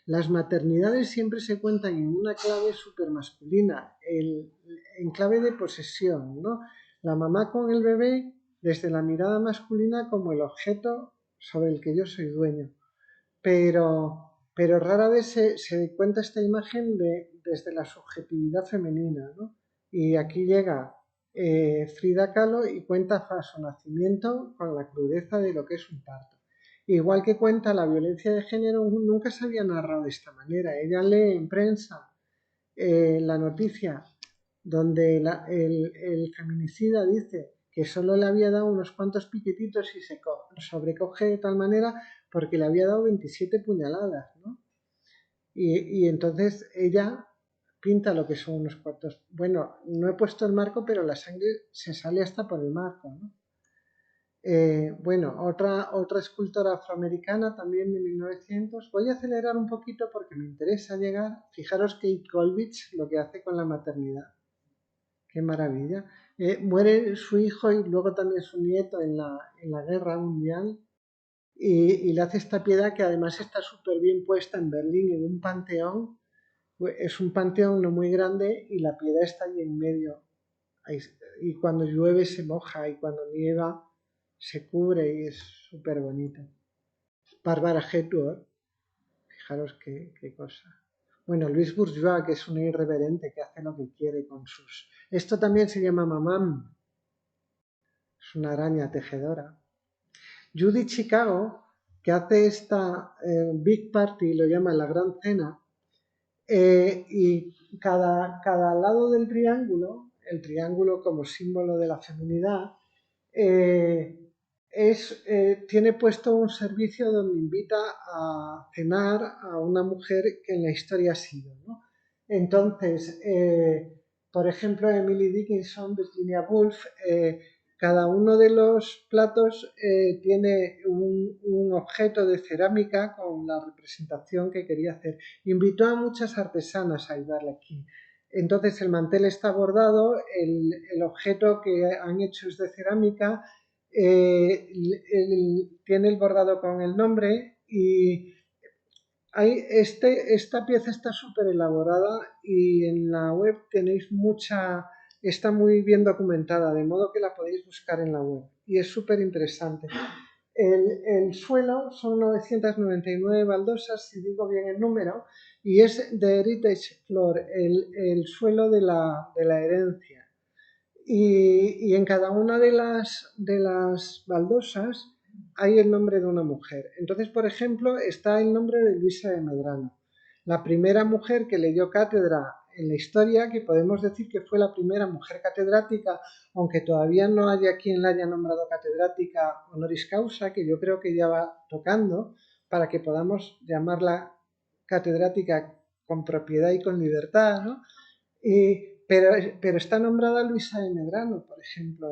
Las maternidades siempre se cuentan en una clave supermasculina, en clave de posesión, ¿no? La mamá con el bebé desde la mirada masculina como el objeto sobre el que yo soy dueño. Pero rara vez se cuenta esta imagen desde la subjetividad femenina, ¿no? Y aquí llega Frida Kahlo y cuenta su nacimiento con la crudeza de lo que es un parto. Igual que cuenta la violencia de género, nunca se había narrado de esta manera. Ella lee en prensa la noticia donde el feminicida dice que solo le había dado unos cuantos piquetitos y se sobrecoge de tal manera porque le había dado 27 puñaladas, ¿no? Y entonces ella pinta lo que son unos cuantos. Bueno, no he puesto el marco, pero la sangre se sale hasta por el marco, ¿no? Bueno, otra escultora afroamericana también de 1900. Voy a acelerar un poquito porque me interesa llegar. Fijaros Kate Colvich lo que hace con la maternidad. Qué maravilla. Muere su hijo y luego también su nieto en la guerra mundial y le hace esta piedra que además está súper bien puesta en Berlín, en un panteón. Es un panteón no muy grande y la piedra está allí en medio. Y cuando llueve se moja y cuando nieva se cubre y es súper bonito. Bárbara Hepworth, fijaros qué cosa. Bueno, Louis Bourgeois, que es un irreverente que hace lo que quiere con sus... Esto también se llama mamam. Es una araña tejedora. Judy Chicago, que hace esta Big Party, lo llama la Gran Cena, y cada lado del triángulo, el triángulo como símbolo de la feminidad, tiene puesto un servicio donde invita a cenar a una mujer que en la historia ha sido, ¿no? Entonces, por ejemplo, Emily Dickinson, Virginia Woolf, cada uno de los platos tiene un objeto de cerámica con la representación que quería hacer. Invitó a muchas artesanas a ayudarle aquí. Entonces el mantel está bordado, el objeto que han hecho es de cerámica, tiene el bordado con el nombre y esta pieza está súper elaborada y en la web tenéis está muy bien documentada, de modo que la podéis buscar en la web y es súper interesante. El suelo son 999 baldosas, si digo bien el número, y es de Heritage Floor, el suelo de la herencia. Y en cada una de las baldosas hay el nombre de una mujer. Entonces, por ejemplo, está el nombre de Luisa de Medrano, la primera mujer que leyó cátedra en la historia, que podemos decir que fue la primera mujer catedrática, aunque todavía no haya quien la haya nombrado catedrática honoris causa, que yo creo que ya va tocando para que podamos llamarla catedrática con propiedad y con libertad, ¿no? Pero está nombrada Luisa de Medrano, por ejemplo,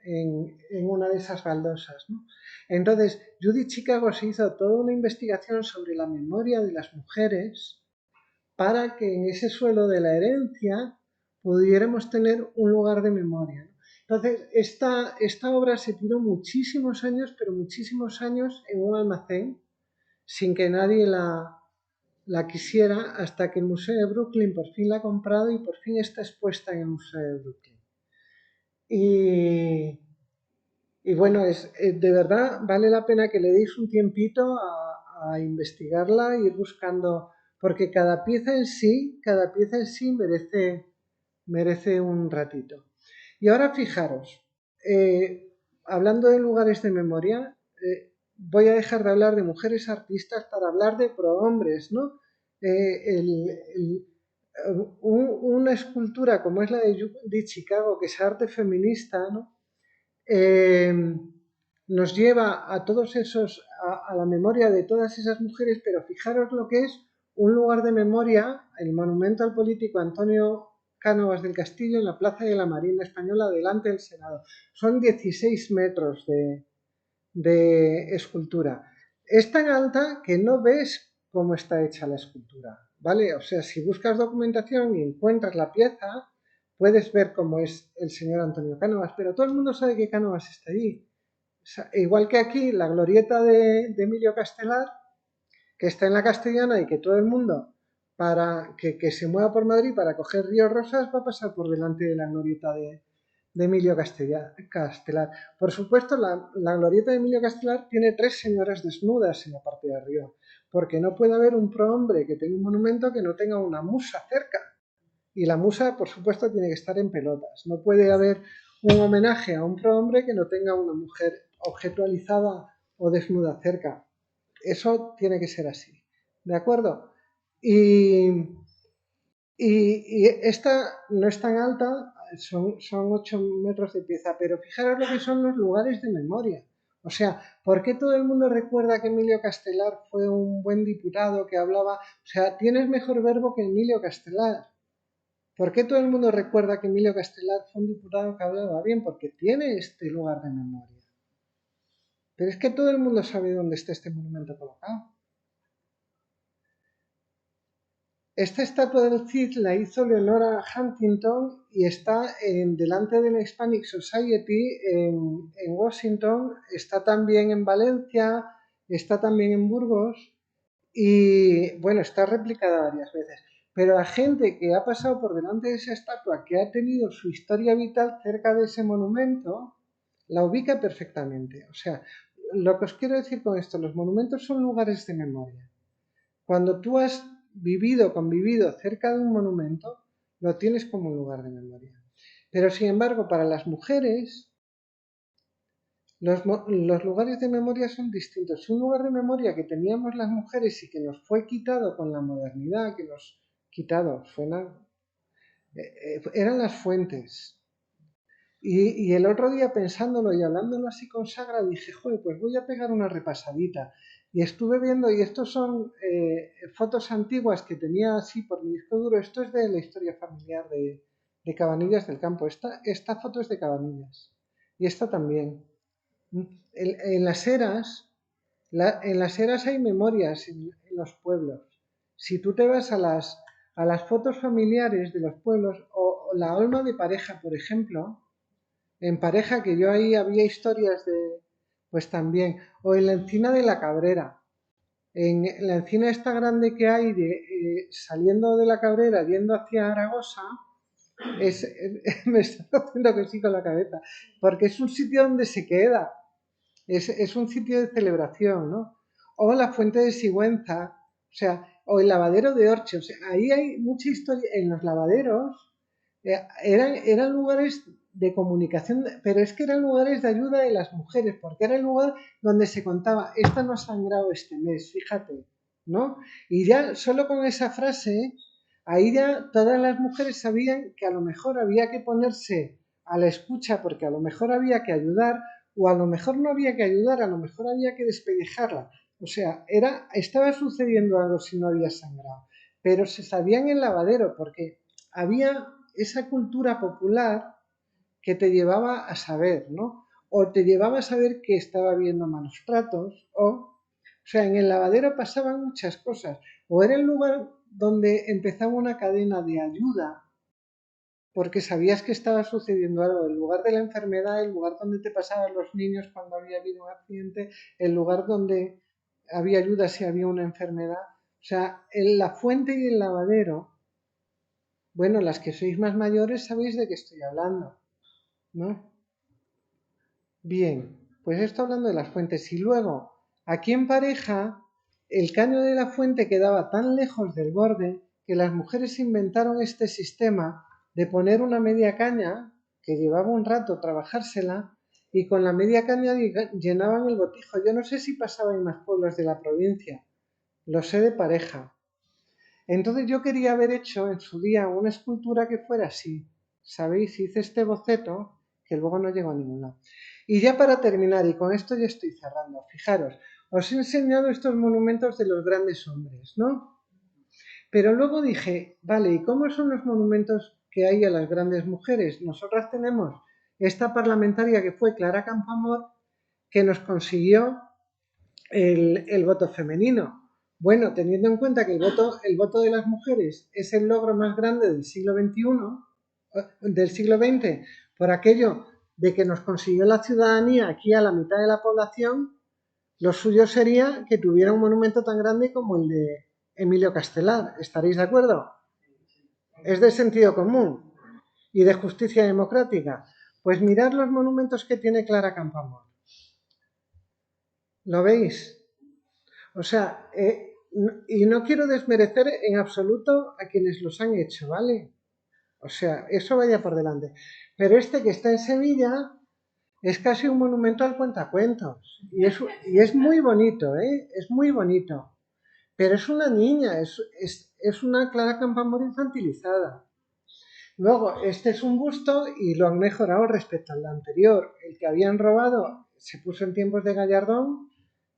en una de esas baldosas, ¿no? Entonces, Judy Chicago se hizo toda una investigación sobre la memoria de las mujeres para que en ese suelo de la herencia pudiéramos tener un lugar de memoria, ¿no? Entonces, esta obra se tiró muchísimos años, pero muchísimos años en un almacén, sin que nadie la quisiera, hasta que el Museo de Brooklyn por fin la ha comprado y por fin está expuesta en el Museo de Brooklyn. Y bueno, de verdad vale la pena que le deis un tiempito a investigarla, ir buscando, porque cada pieza en sí merece un ratito. Y ahora fijaros, hablando de lugares de memoria, voy a dejar de hablar de mujeres artistas para hablar de prohombres, ¿no? Una escultura como es la de Chicago, que es arte feminista, ¿no? eh, nos lleva a todos esos, a la memoria de todas esas mujeres, pero fijaros lo que es un lugar de memoria, el monumento al político Antonio Cánovas del Castillo en la Plaza de la Marina Española, delante del Senado. Son 16 metros de escultura. Es tan alta que no ves cómo está hecha la escultura, ¿vale? O sea, si buscas documentación y encuentras la pieza, puedes ver cómo es el señor Antonio Cánovas, pero todo el mundo sabe que Cánovas está allí. O sea, igual que aquí, la glorieta de Emilio Castelar, que está en la Castellana y que todo el mundo, para que se mueva por Madrid para coger Río Rosas, va a pasar por delante de la glorieta de Emilio Castelar. Por supuesto, la glorieta de Emilio Castelar tiene 3 señoras desnudas en la parte de arriba, porque no puede haber un prohombre que tenga un monumento que no tenga una musa cerca. Y la musa, por supuesto, tiene que estar en pelotas. No puede haber un homenaje a un prohombre que no tenga una mujer objetualizada o desnuda cerca. Eso tiene que ser así. ¿De acuerdo? Y esta no es tan alta, son 8 metros de pieza, pero fijaros lo que son los lugares de memoria. O sea, ¿por qué todo el mundo recuerda que Emilio Castelar fue un buen diputado que hablaba? O sea, tienes mejor verbo que Emilio Castelar. ¿Por qué todo el mundo recuerda que Emilio Castelar fue un diputado que hablaba bien? Porque tiene este lugar de memoria. Pero es que todo el mundo sabe dónde está este monumento colocado. Esta estatua del Cid la hizo Leonora Huntington y está delante de la Hispanic Society en Washington, está también en Valencia, está también en Burgos y bueno, está replicada varias veces. Pero la gente que ha pasado por delante de esa estatua, que ha tenido su historia vital cerca de ese monumento, la ubica perfectamente. O sea, lo que os quiero decir con esto, los monumentos son lugares de memoria. Cuando tú has convivido cerca de un monumento, lo tienes como un lugar de memoria. Pero sin embargo, para las mujeres, los lugares de memoria son distintos. Un lugar de memoria que teníamos las mujeres y que nos fue quitado con la modernidad, eran las fuentes. Y el otro día pensándolo y hablándolo así con Sagra, dije, joder, pues voy a pegar una repasadita. Y estuve viendo, y estos son fotos antiguas que tenía así por mi disco duro. Esto es de la historia familiar de Cabanillas del Campo. Esta foto es de Cabanillas. Y esta también. En las eras, en las eras hay memorias en los pueblos. Si tú te vas a las fotos familiares de los pueblos, o la olma de pareja, por ejemplo, en pareja, que yo ahí había historias pues también, o en la encina de la Cabrera, en la encina esta grande que hay saliendo de la Cabrera, yendo hacia Aragosa, me está haciendo que sí con la cabeza, porque es un sitio donde se queda, es un sitio de celebración, ¿no? O la fuente de Sigüenza, o sea, o el lavadero de Orche, o sea, ahí hay mucha historia, en los lavaderos eran lugares de comunicación, pero es que eran lugares de ayuda de las mujeres, porque era el lugar donde se contaba, esta no ha sangrado este mes, fíjate, ¿no? Y ya solo con esa frase, ahí ya todas las mujeres sabían que a lo mejor había que ponerse a la escucha, porque a lo mejor había que ayudar, o a lo mejor no había que ayudar, a lo mejor había que despellejarla. O sea, estaba sucediendo algo si no había sangrado, pero se sabía en el lavadero, porque había esa cultura popular que te llevaba a saber, ¿no? O te llevaba a saber que estaba habiendo malos tratos, o sea, en el lavadero pasaban muchas cosas, o era el lugar donde empezaba una cadena de ayuda, porque sabías que estaba sucediendo algo, el lugar de la enfermedad, el lugar donde te pasaban los niños cuando había habido un accidente, el lugar donde había ayuda si había una enfermedad. O sea, en la fuente y el lavadero, bueno, las que sois más mayores sabéis de qué estoy hablando, ¿no? Bien, pues esto hablando de las fuentes. Y luego, aquí en Pareja, el caño de la fuente quedaba tan lejos del borde que las mujeres inventaron este sistema de poner una media caña, que llevaba un rato trabajársela, y con la media caña llenaban el botijo. Yo no sé si pasaba en más pueblos de la provincia, lo sé de Pareja. Entonces yo quería haber hecho en su día una escultura que fuera así. ¿Sabéis? Hice este boceto que luego no llegó a ningún lado. Y ya para terminar, y con esto ya estoy cerrando, fijaros, os he enseñado estos monumentos de los grandes hombres, ¿no? Pero luego dije, vale, ¿y cómo son los monumentos que hay a las grandes mujeres? Nosotras tenemos esta parlamentaria que fue Clara Campoamor, que nos consiguió el voto femenino. Bueno, teniendo en cuenta que el voto de las mujeres es el logro más grande del siglo XXI, del siglo XX, por aquello de que nos consiguió la ciudadanía aquí a la mitad de la población, lo suyo sería que tuviera un monumento tan grande como el de Emilio Castelar. ¿Estaréis de acuerdo? Es de sentido común y de justicia democrática. Pues mirad los monumentos que tiene Clara Campoamor. ¿Lo veis? O sea, y no quiero desmerecer en absoluto a quienes los han hecho, ¿vale? O sea, eso vaya por delante. Pero este que está en Sevilla es casi un monumento al cuentacuentos. Y es muy bonito, ¿eh? Es muy bonito. Pero es una niña, es una Clara Campoamor infantilizada. Luego, este es un busto y lo han mejorado respecto al anterior. El que habían robado se puso en tiempos de Gallardón,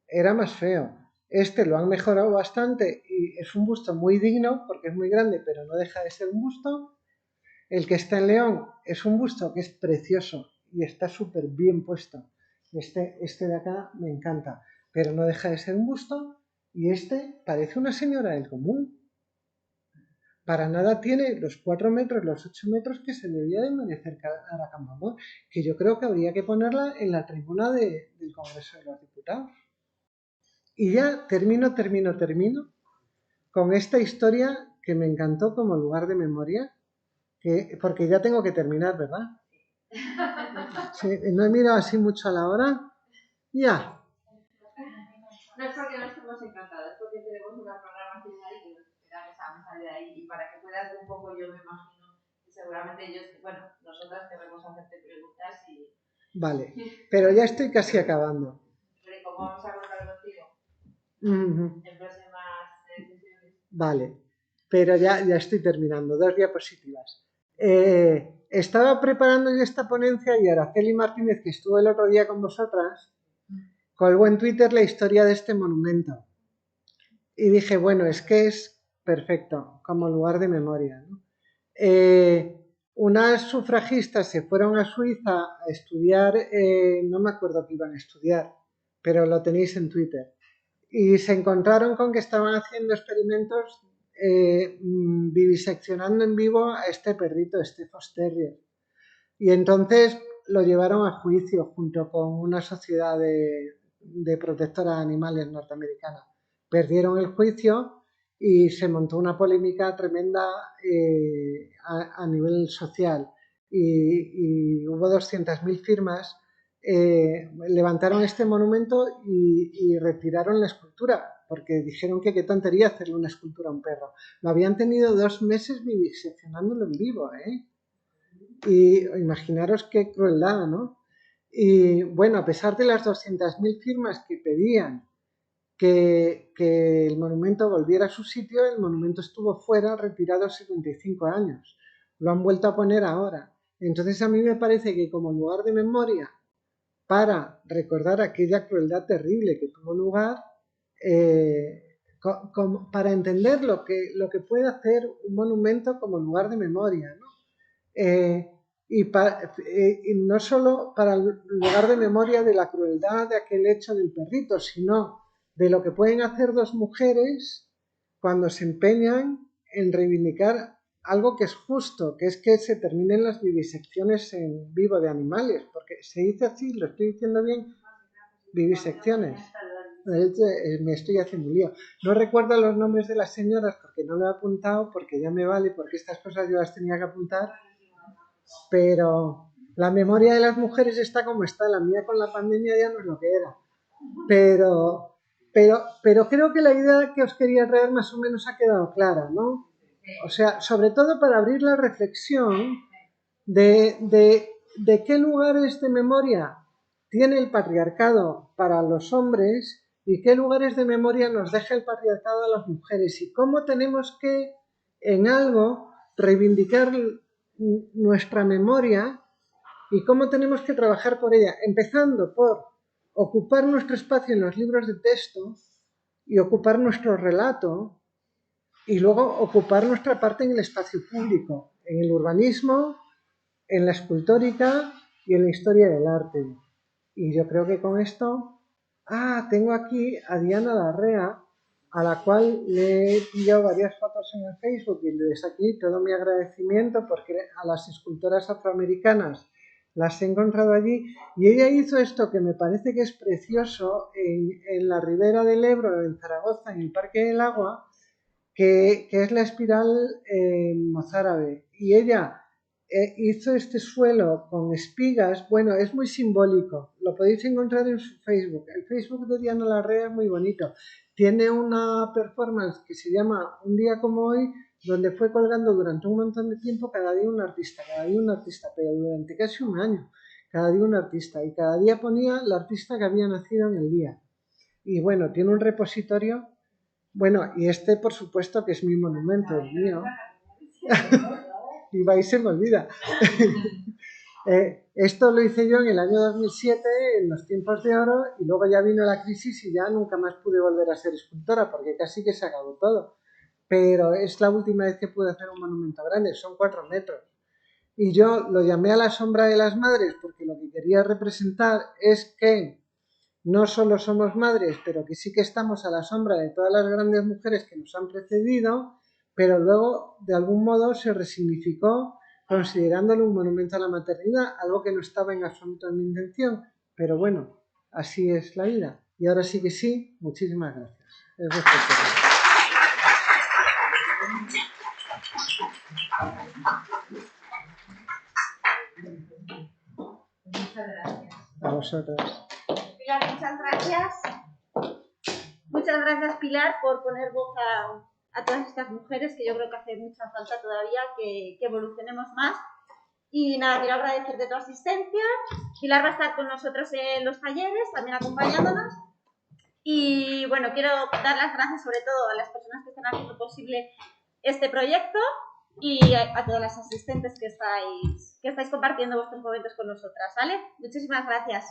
era más feo. Este lo han mejorado bastante y es un busto muy digno porque es muy grande, pero no deja de ser un busto. El que está en León es un busto que es precioso y está súper bien puesto. Este de acá me encanta, pero no deja de ser un busto. Y este parece una señora del común. Para nada tiene los 4 metros, los 8 metros que se debía de merecer Clara Campoamor, que yo creo que habría que ponerla en la tribuna del Congreso de los Diputados. Y ya termino con esta historia que me encantó como lugar de memoria, porque ya tengo que terminar, ¿verdad? Sí, no he mirado así mucho a la hora. Ya. No es porque no estemos encantadas, porque tenemos una programación ahí que nos espera que esa de ahí y para que puedas ver un poco, yo me imagino que seguramente ellos, bueno, nosotras queremos hacerte preguntas y... Vale, pero ya estoy casi acabando. Pero como vamos a contar contigo en próximas sesiones. Vale, pero ya estoy terminando, 2 diapositivas. Estaba preparando yo esta ponencia y Araceli Martínez, que estuvo el otro día con vosotras, colgó en Twitter la historia de este monumento. Y dije, bueno, es que es perfecto como lugar de memoria, ¿no? Unas sufragistas se fueron a Suiza a estudiar, no me acuerdo qué iban a estudiar, pero lo tenéis en Twitter. Y se encontraron con que estaban haciendo experimentos viviseccionando en vivo a este perrito, este Fox Terrier. Y entonces lo llevaron a juicio junto con una sociedad de protectoras de animales norteamericana. Perdieron el juicio y se montó una polémica tremenda a nivel social. Y hubo 200.000 firmas. Levantaron este monumento y retiraron la escultura, porque dijeron que qué tontería hacerle una escultura a un perro. Lo habían tenido 2 meses viviseccionándolo en vivo, ¿eh? Y imaginaros qué crueldad, ¿no? Y bueno, a pesar de las 200.000 firmas que pedían que el monumento volviera a su sitio, el monumento estuvo fuera, retirado 75 años. Lo han vuelto a poner ahora. Entonces a mí me parece que como lugar de memoria para recordar aquella crueldad terrible que tuvo lugar, para entender lo que puede hacer un monumento como lugar de memoria, ¿no? Y no solo para el lugar de memoria de la crueldad de aquel hecho del perrito, sino de lo que pueden hacer 2 mujeres cuando se empeñan en reivindicar algo que es justo, que es que se terminen las vivisecciones en vivo de animales, porque se dice así, lo estoy diciendo bien, vivisecciones. Me estoy haciendo un lío. No recuerdo los nombres de las señoras porque no lo he apuntado, porque ya me vale, porque estas cosas yo las tenía que apuntar, pero La memoria de las mujeres está como está, la mía con la pandemia ya no es lo que era. Pero creo que la idea que os quería traer más o menos ha quedado clara, ¿no? O sea, sobre todo para abrir la reflexión de qué lugares de memoria tiene el patriarcado para los hombres y qué lugares de memoria nos deja el patriarcado a las mujeres y cómo tenemos que, en algo, reivindicar nuestra memoria y cómo tenemos que trabajar por ella, empezando por ocupar nuestro espacio en los libros de texto y ocupar nuestro relato y luego ocupar nuestra parte en el espacio público, en el urbanismo, en la escultórica y en la historia del arte. Y yo creo que con esto... tengo aquí a Diana Larrea, a la cual le he pillado varias fotos en el Facebook y desde aquí todo mi agradecimiento porque a las escultoras afroamericanas las he encontrado allí y ella hizo esto que me parece que es precioso en la ribera del Ebro, en Zaragoza, en el Parque del Agua, que es la espiral mozárabe. Y ella hizo este suelo con espigas, bueno, es muy simbólico, lo podéis encontrar en su Facebook. El Facebook de Diana Larrea es muy bonito. Tiene una performance que se llama Un día como hoy, donde fue colgando durante un montón de tiempo cada día un artista, pero durante casi un año, cada día un artista, y cada día ponía el artista que había nacido en el día. Y bueno, tiene un repositorio. Bueno, y este por supuesto que es mi monumento, el mío. Y va y se me olvida. Esto lo hice yo en el año 2007, en los tiempos de oro, y luego ya vino la crisis y ya nunca más pude volver a ser escultora, porque casi que se acabó todo. Pero es la última vez que pude hacer un monumento grande, son 4 metros. Y yo lo llamé a la sombra de las madres, porque lo que quería representar es que no solo somos madres, pero que sí que estamos a la sombra de todas las grandes mujeres que nos han precedido, pero luego de algún modo se resignificó considerándolo un monumento a la maternidad, algo que no estaba en absoluto en mi intención, pero bueno, así es la vida. Y ahora sí que sí, muchísimas gracias. Es vuestro turno. Muchas gracias. A vosotros. Pilar, muchas gracias. Muchas gracias, Pilar, por poner voz a todas estas mujeres, que yo creo que hace mucha falta todavía que evolucionemos más. Y nada, quiero agradecerte tu asistencia. Pilar va a estar con nosotros en los talleres, también acompañándonos. Y bueno, quiero dar las gracias sobre todo a las personas que están haciendo posible este proyecto y a todas las asistentes que estáis compartiendo vuestros momentos con nosotras, ¿vale? Muchísimas gracias.